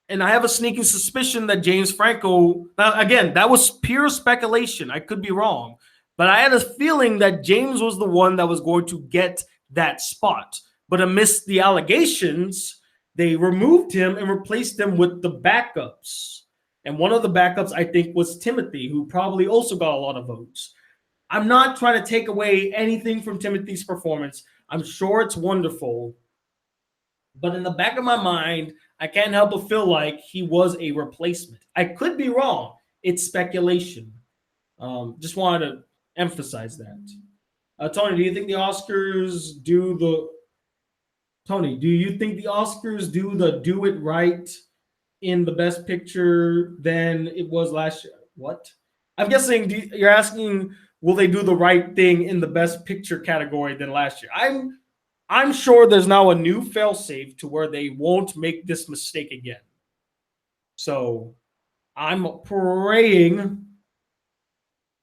And I have a sneaking suspicion that James Franco, now again, that was pure speculation. I could be wrong, but I had a feeling that James was the one that was going to get that spot. But amidst the allegations, they removed him and replaced him with the backups. And one of the backups, I think, was Timothy, who probably also got a lot of votes. I'm not trying to take away anything from Timothy's performance. I'm sure it's wonderful. But in the back of my mind, I can't help but feel like he was a replacement. I could be wrong. It's speculation. Just wanted to emphasize that. Tony, do you think the Oscars do the Tony, do you think the Oscars do it right in the best picture than it was last year? What? I'm guessing you're asking, will they do the right thing in the best picture category than last year? I'm sure there's now a new failsafe to where they won't make this mistake again. So I'm praying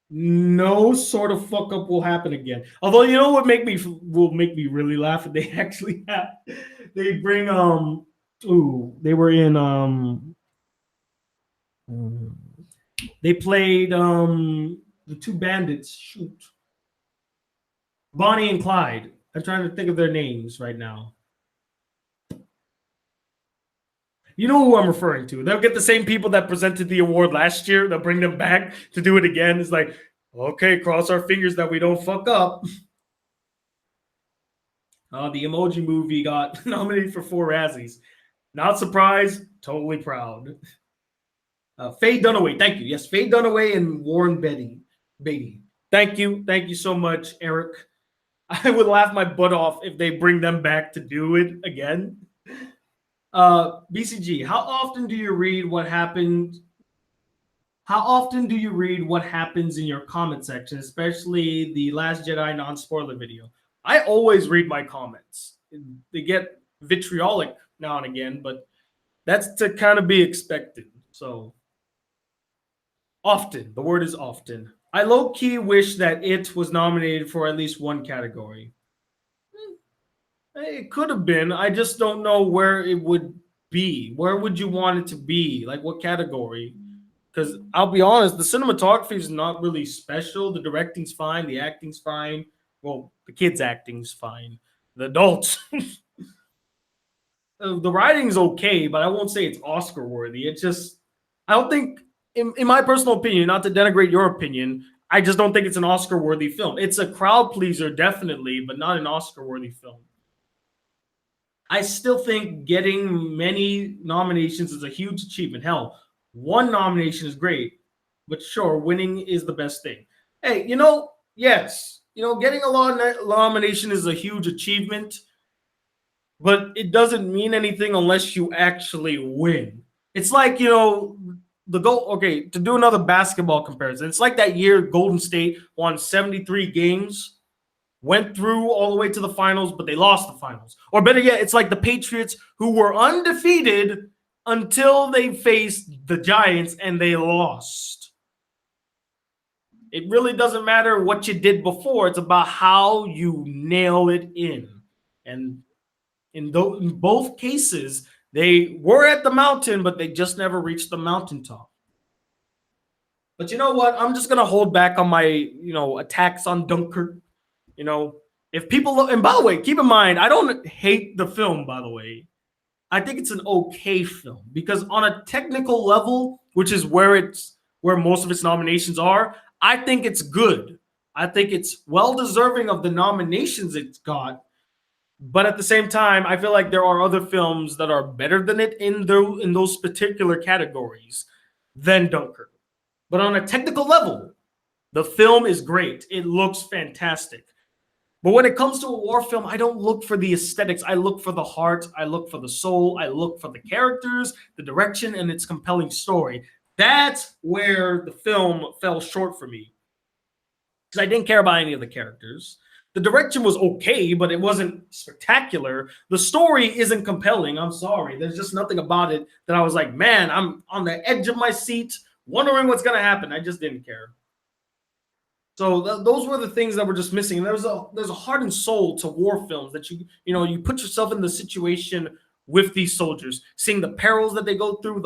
no sort of fuck up will happen again. Although you know what will make me really laugh if they actually they bring they were in they played the two bandits, shoot, Bonnie and Clyde. I'm trying to think of their names right now. You know who I'm referring to. They'll get the same people that presented the award last year. They'll bring them back to do it again. It's like, okay, cross our fingers that we don't fuck up. The Emoji Movie got nominated for 4 Razzies. Not surprised, totally proud. Faye Dunaway, thank you. Yes, Faye Dunaway and Warren Beatty. Thank you so much, Eric. I would laugh my butt off if they bring them back to do it again. BCG, how often do you read what happened? How often do you read what happens in your comment section, especially the Last Jedi non-spoiler video? I always read my comments. They get vitriolic now and again, but that's to kind of be expected. So often, the word is often. I low-key wish that it was nominated for at least one category. It could have been. I just don't know where it would be. Where would you want it to be? Like what category? Because I'll be honest, the cinematography is not really special. The directing's fine. The acting's fine. Well, the kids' acting's fine. The adults. The writing's okay, but I won't say it's Oscar worthy. It's just, I don't think, in my personal opinion, not to denigrate your opinion, I just don't think it's an Oscar worthy film. It's a crowd pleaser, definitely, but not an Oscar worthy film. I still think getting many nominations is a huge achievement. Hell, one nomination is great, but sure, winning is the best thing. Hey, yes, getting a nomination is a huge achievement, but it doesn't mean anything unless you actually win. It's like, the goal. Okay, to do another basketball comparison, it's like that year Golden State won 73 games. went through all the way to the finals, but they lost the finals. Or better yet, it's like the Patriots, who were undefeated until they faced the Giants and they lost. It really doesn't matter what you did before. It's about how you nail it in. And in both cases, they were at the mountain, but they just never reached the mountaintop. But you know what? I'm just going to hold back on my, attacks on Dunkirk. If people look, and by the way, keep in mind, I don't hate the film, by the way. I think it's an okay film because on a technical level, which is where most of its nominations are, I think it's good. I think it's well deserving of the nominations it's got. But at the same time, I feel like there are other films that are better than it in those particular categories than Dunkirk. But on a technical level, the film is great. It looks fantastic. But when it comes to a war film, I don't look for the aesthetics. I look for the heart. I look for the soul. I look for the characters, the direction, and its compelling story. That's where the film fell short for me. Because I didn't care about any of the characters. The direction was okay, but it wasn't spectacular. The story isn't compelling. I'm sorry. There's just nothing about it that I was like, man, I'm on the edge of my seat, wondering what's going to happen. I just didn't care. So those were the things that were just missing. And there's a heart and soul to war films that you put yourself in the situation with these soldiers, seeing the perils that they go through,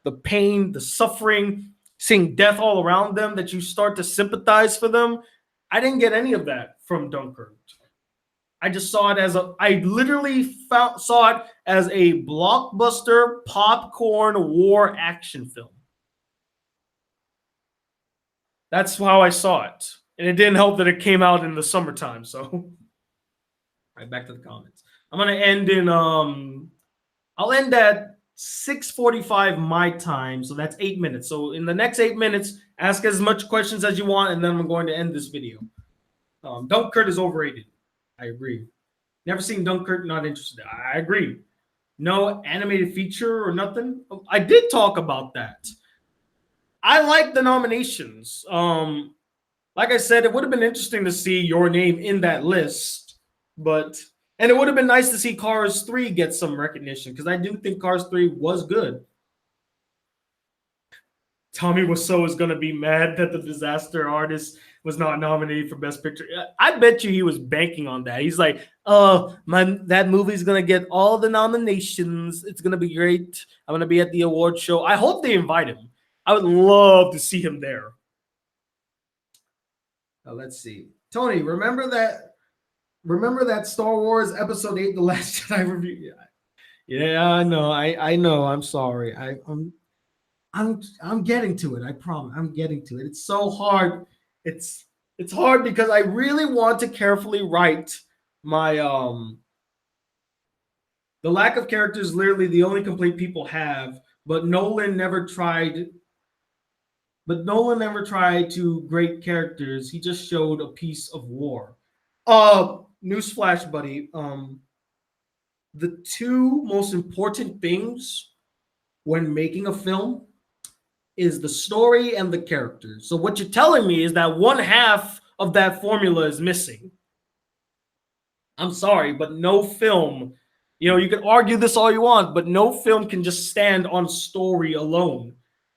the pain, the suffering, seeing death all around them, that you start to sympathize for them. I didn't get any of that from Dunkirk. I just saw it I literally saw it as a blockbuster popcorn war action film. That's how I saw it. And it didn't help that it came out in the summertime. So, right, back to the comments. I'm going to end I'll end at 6:45 my time. So that's 8 minutes. So in the next 8 minutes, ask as much questions as you want. And then I'm going to end this video. Dunkirk is overrated. I agree. Never seen Dunkirk, not interested. I agree. No animated feature or nothing. I did talk about that. I like the nominations. Like I said, it would have been interesting to see your name in that list, and it would have been nice to see Cars 3 get some recognition because I do think Cars 3 was good. Tommy Wiseau is going to be mad that the Disaster Artist was not nominated for Best Picture. I bet you he was banking on that. He's like, oh, that movie's going to get all the nominations. It's going to be great. I'm going to be at the award show. I hope they invite him. I would love to see him there. Let's see. Tony, remember that Star Wars Episode 8, The Last Jedi review? Yeah, I know. I know. I'm sorry. I'm getting to it. I promise. I'm getting to it. It's so hard. It's hard because I really want to carefully write my the lack of characters is literally the only complaint people have, but Nolan never tried to great characters. He just showed a piece of war. Newsflash, buddy. The two most important things when making a film is the story and the characters. So what you're telling me is that one half of that formula is missing. I'm sorry, but no film, you can argue this all you want, but no film can just stand on story alone.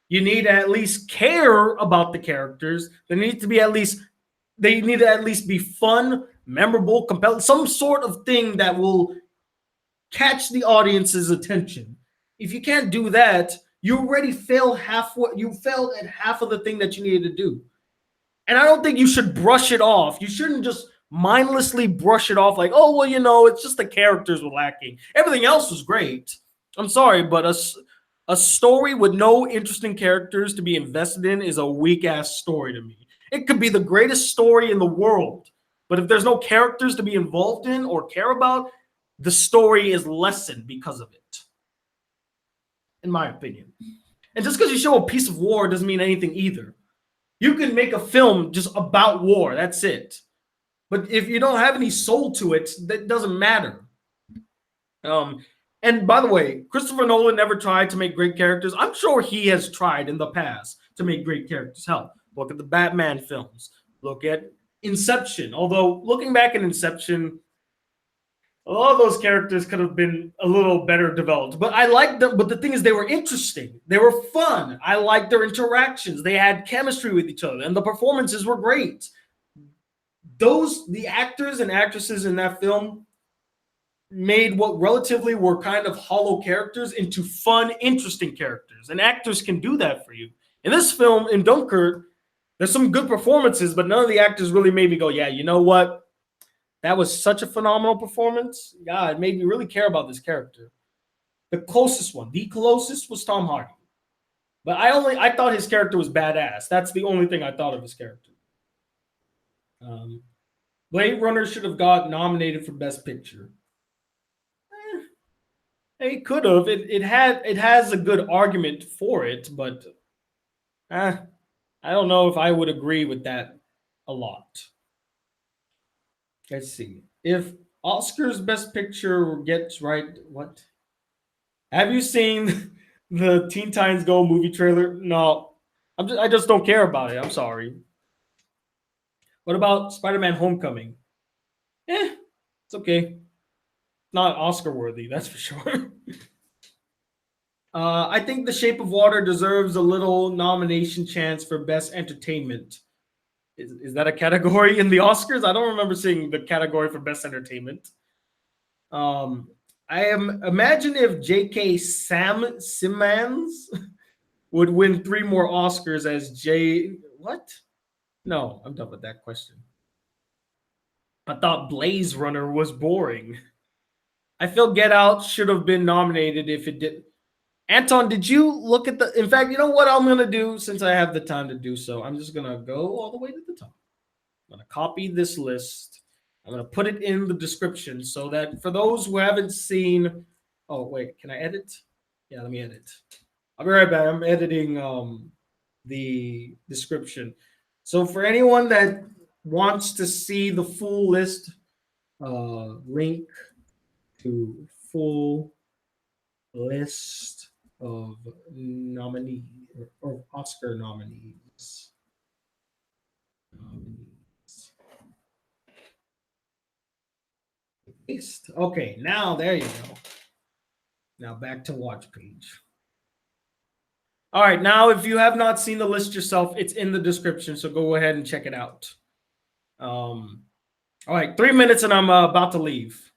You need to at least care about the characters. They need to at least be fun, memorable, compelling, some sort of thing that will catch the audience's attention. If you can't do that, you already failed halfway. You failed at half of the thing that you needed to do. And I don't think you should brush it off. You shouldn't just mindlessly brush it off like, oh, well, it's just the characters were lacking. Everything else was great. I'm sorry, but a story with no interesting characters to be invested in is a weak-ass story to me. It could be the greatest story in the world, but if there's no characters to be involved in or care about, the story is lessened because of it, in my opinion. And just because you show a piece of war doesn't mean anything either. You can make a film just about war. That's it. But if you don't have any soul to it, that doesn't matter. And by the way, Christopher Nolan never tried to make great characters. I'm sure he has tried in the past to make great characters. Hell, look at the Batman films. Look at Inception. Although looking back at Inception, a lot of those characters could have been a little better developed. But I liked them. But the thing is, they were interesting. They were fun. I liked their interactions. They had chemistry with each other, and the performances were great. The actors and actresses in that film made what relatively were kind of hollow characters into fun, interesting characters. And actors can do that for you. In this film, in Dunkirk, there's some good performances, but none of the actors really made me go, yeah, you know what? That was such a phenomenal performance. Yeah, it made me really care about this character. The closest was Tom Hardy. But I thought his character was badass. That's the only thing I thought of his character. Blade Runner should have got nominated for Best Picture. It could have. It has a good argument for it, but I don't know if I would agree with that a lot. Let's see. If Oscars Best Picture gets right, what? Have you seen the Teen Titans Go movie trailer? No, I just don't care about it. I'm sorry. What about Spider-Man: Homecoming? It's okay. Not Oscar worthy, that's for sure. I think The Shape of Water deserves a little nomination chance for Best Entertainment. Is that a category in the Oscars? I don't remember seeing the category for Best Entertainment. Imagine if J.K. Simmons would win 3 more Oscars as What? No, I'm done with that question. I thought Blaze Runner was boring. I feel Get Out should have been nominated if it did. Anton, did you look at the? In fact, you know what I'm going to do since I have the time to do so? I'm just going to go all the way to the top. I'm going to copy this list. I'm going to put it in the description so that for those who haven't seen. Oh, wait, can I edit? Yeah, let me edit. I'll be right back. I'm editing the description. So for anyone that wants to see the full list, link to full list of nominees or Oscar nominees. Okay, now there you go. Now back to watch page. All right, now if you have not seen the list yourself, it's in the description, so go ahead and check it out. All right, 3 minutes and I'm about to leave.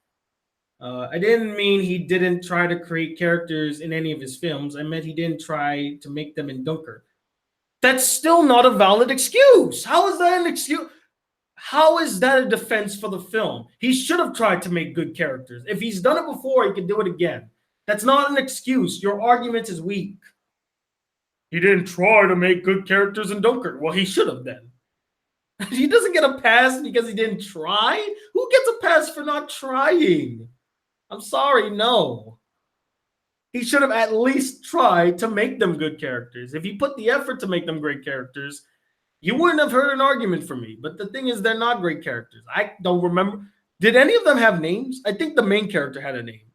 I didn't mean he didn't try to create characters in any of his films. I meant he didn't try to make them in Dunkirk. That's still not a valid excuse. How is that an excuse? How is that a defense for the film? He should have tried to make good characters. If he's done it before, he can do it again. That's not an excuse. Your argument is weak. He didn't try to make good characters in Dunkirk. Well, he should have then. He doesn't get a pass because he didn't try. Who gets a pass for not trying? I'm sorry, no. He should have at least tried to make them good characters. If he put the effort to make them great characters, you wouldn't have heard an argument from me. But the thing is, they're not great characters. I don't remember. Did any of them have names? I think the main character had a name.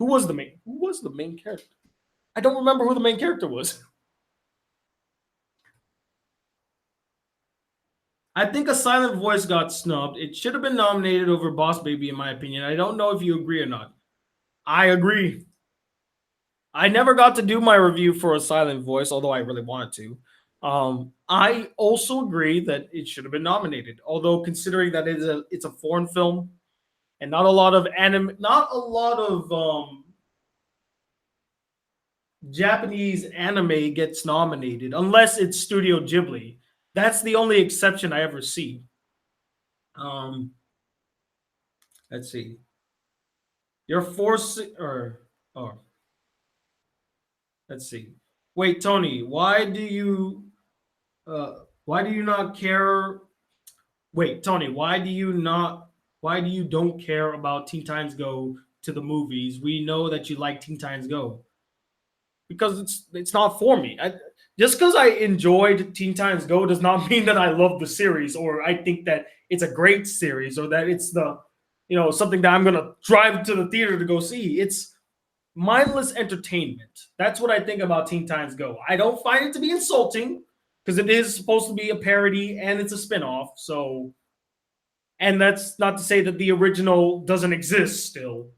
Who was the main character? I don't remember who the main character was. I think A Silent Voice got snubbed. It should have been nominated over Boss Baby, in my opinion. I don't know if you agree or not. I agree. I never got to do my review for A Silent Voice, although I really wanted to. I also agree that it should have been nominated. Although considering that it's a foreign film and not a lot of Japanese anime gets nominated unless it's Studio Ghibli. That's the only exception I ever see. Let's see. You're forcing let's see. Wait, Tony, why do you not care? Wait, Tony, why do you don't care about Teen Titans Go to the movies? We know that you like Teen Titans Go. Because it's not for me. Just because I enjoyed Teen Titans Go does not mean that I love the series or I think that it's a great series or that it's something that I'm gonna drive to the theater to go see. It's mindless entertainment. That's what I think about Teen Titans Go. I don't find it to be insulting. because it is supposed to be a parody and it's a spin-off. So, and that's not to say that the original doesn't exist still.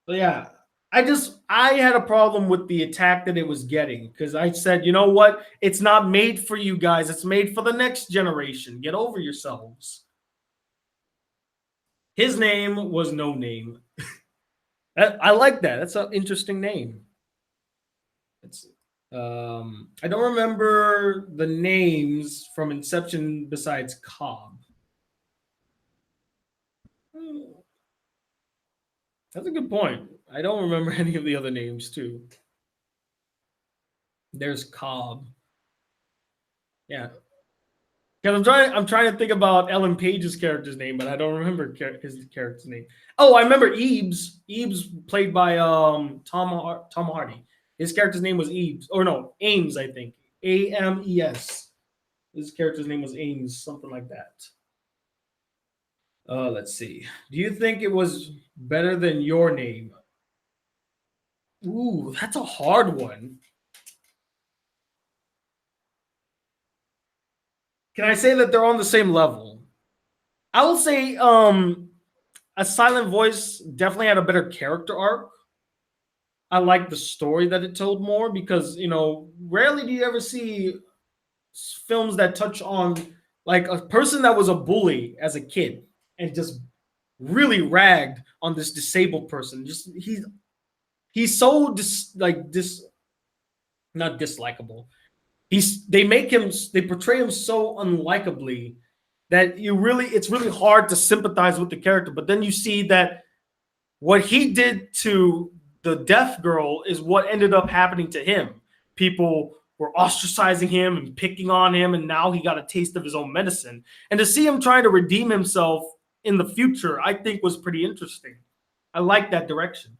But yeah, I had a problem with the attack that it was getting because I said, you know what? It's not made for you guys. It's made for the next generation. Get over yourselves. His name was No Name. I like that. That's an interesting name. Let's see. I don't remember the names from Inception besides Cobb. That's a good point. I don't remember any of the other names too. There's Cobb. Yeah, because I'm trying to think about Ellen Page's character's name, but I don't remember his character's name. Oh, I remember Eves. Eves played by Tom Hardy. His character's name was Eves, or no, Ames, I think. Ames. His character's name was Ames, something like that. Let's see. Do you think it was better than Your Name? Ooh, that's a hard one. Can I say that they're on the same level? I will say A Silent Voice definitely had a better character arc. I like the story that it told more because, rarely do you ever see films that touch on like a person that was a bully as a kid and just really ragged on this disabled person. Just he's so not dislikable. They portray him so unlikably that it's really hard to sympathize with the character. But then you see that what he did to the deaf girl is what ended up happening to him. People were ostracizing him and picking on him, and now he got a taste of his own medicine. And to see him trying to redeem himself in the future, I think was pretty interesting. I like that direction.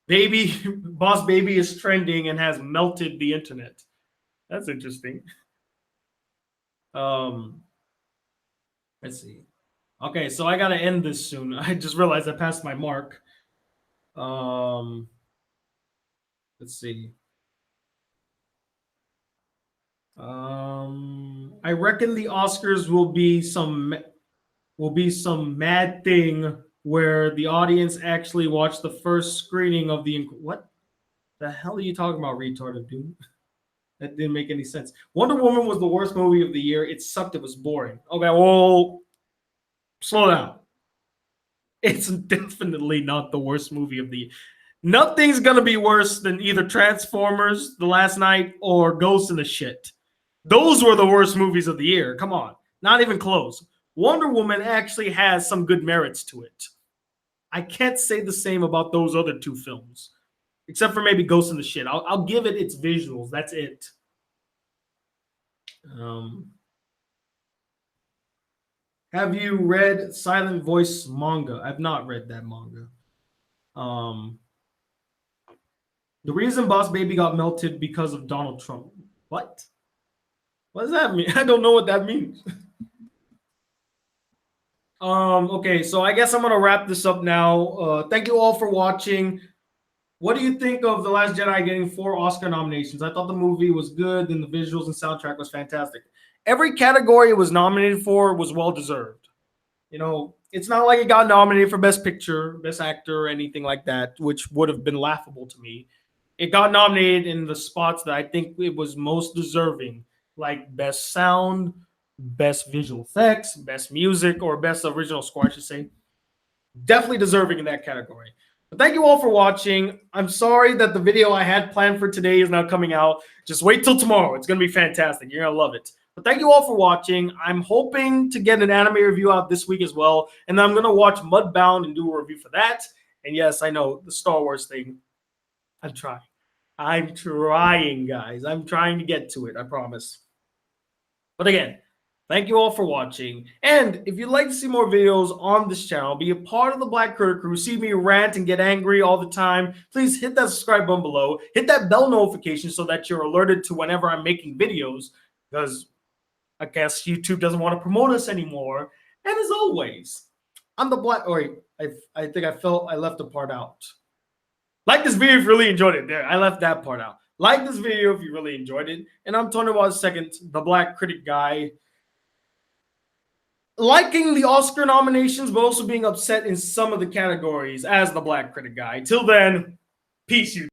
Baby, Boss Baby is trending and has melted the internet. That's interesting. Um, let's see. Okay, so I gotta end this soon. I just realized I passed my mark. Um, let's see. I reckon the Oscars will be some mad thing where the audience actually watched the first screening of what the hell are you talking about, retarded dude? That didn't make any sense. Wonder Woman was the worst movie of the year. It sucked. It was boring. Okay, well, slow down. It's definitely not the worst movie of the year. Nothing's gonna be worse than either Transformers, The Last Night, or Ghost in the Shit. Those were the worst movies of the year. Come on, not even close. Wonder Woman actually has some good merits to it. I can't say the same about those other two films, except for maybe Ghost in the Shit. I'll give it its visuals. That's it. Have you read Silent Voice manga? I've not read that manga. The reason Boss Baby got melted because of Donald Trump. What? What does that mean? I don't know what that means. Okay, so I guess I'm gonna wrap this up now. Thank you all for watching. What do you think of The Last Jedi getting 4 Oscar nominations? I thought the movie was good, and the visuals and soundtrack was fantastic. Every category it was nominated for was well deserved. It's not like it got nominated for Best Picture, Best Actor, or anything like that, which would have been laughable to me. It got nominated in the spots that I think it was most deserving, like Best Sound, Best Visual Effects, Best Music, or Best Original Score, I should say. Definitely deserving in that category. But thank you all for watching. I'm sorry that the video I had planned for today is not coming out. Just wait till tomorrow. It's going to be fantastic. You're going to love it. But thank you all for watching. I'm hoping to get an anime review out this week as well. And then I'm going to watch Mudbound and do a review for that. And yes, I know the Star Wars thing. I'm trying, guys. I'm trying to get to it. I promise. But again, thank you all for watching. And if you'd like to see more videos on this channel, be a part of the Black Critic Crew, see me rant and get angry all the time, please hit that subscribe button below. Hit that bell notification so that you're alerted to whenever I'm making videos, because I guess YouTube doesn't want to promote us anymore. And as always, I'm the Black... Wait, I think I left the part out. Like this video if you really enjoyed it. There, I left that part out. Like this video if you really enjoyed it. And I'm Tony Waz second, the Black Critic Guy. Liking the Oscar nominations, but also being upset in some of the categories as the Black Critic Guy. Till then, peace, you.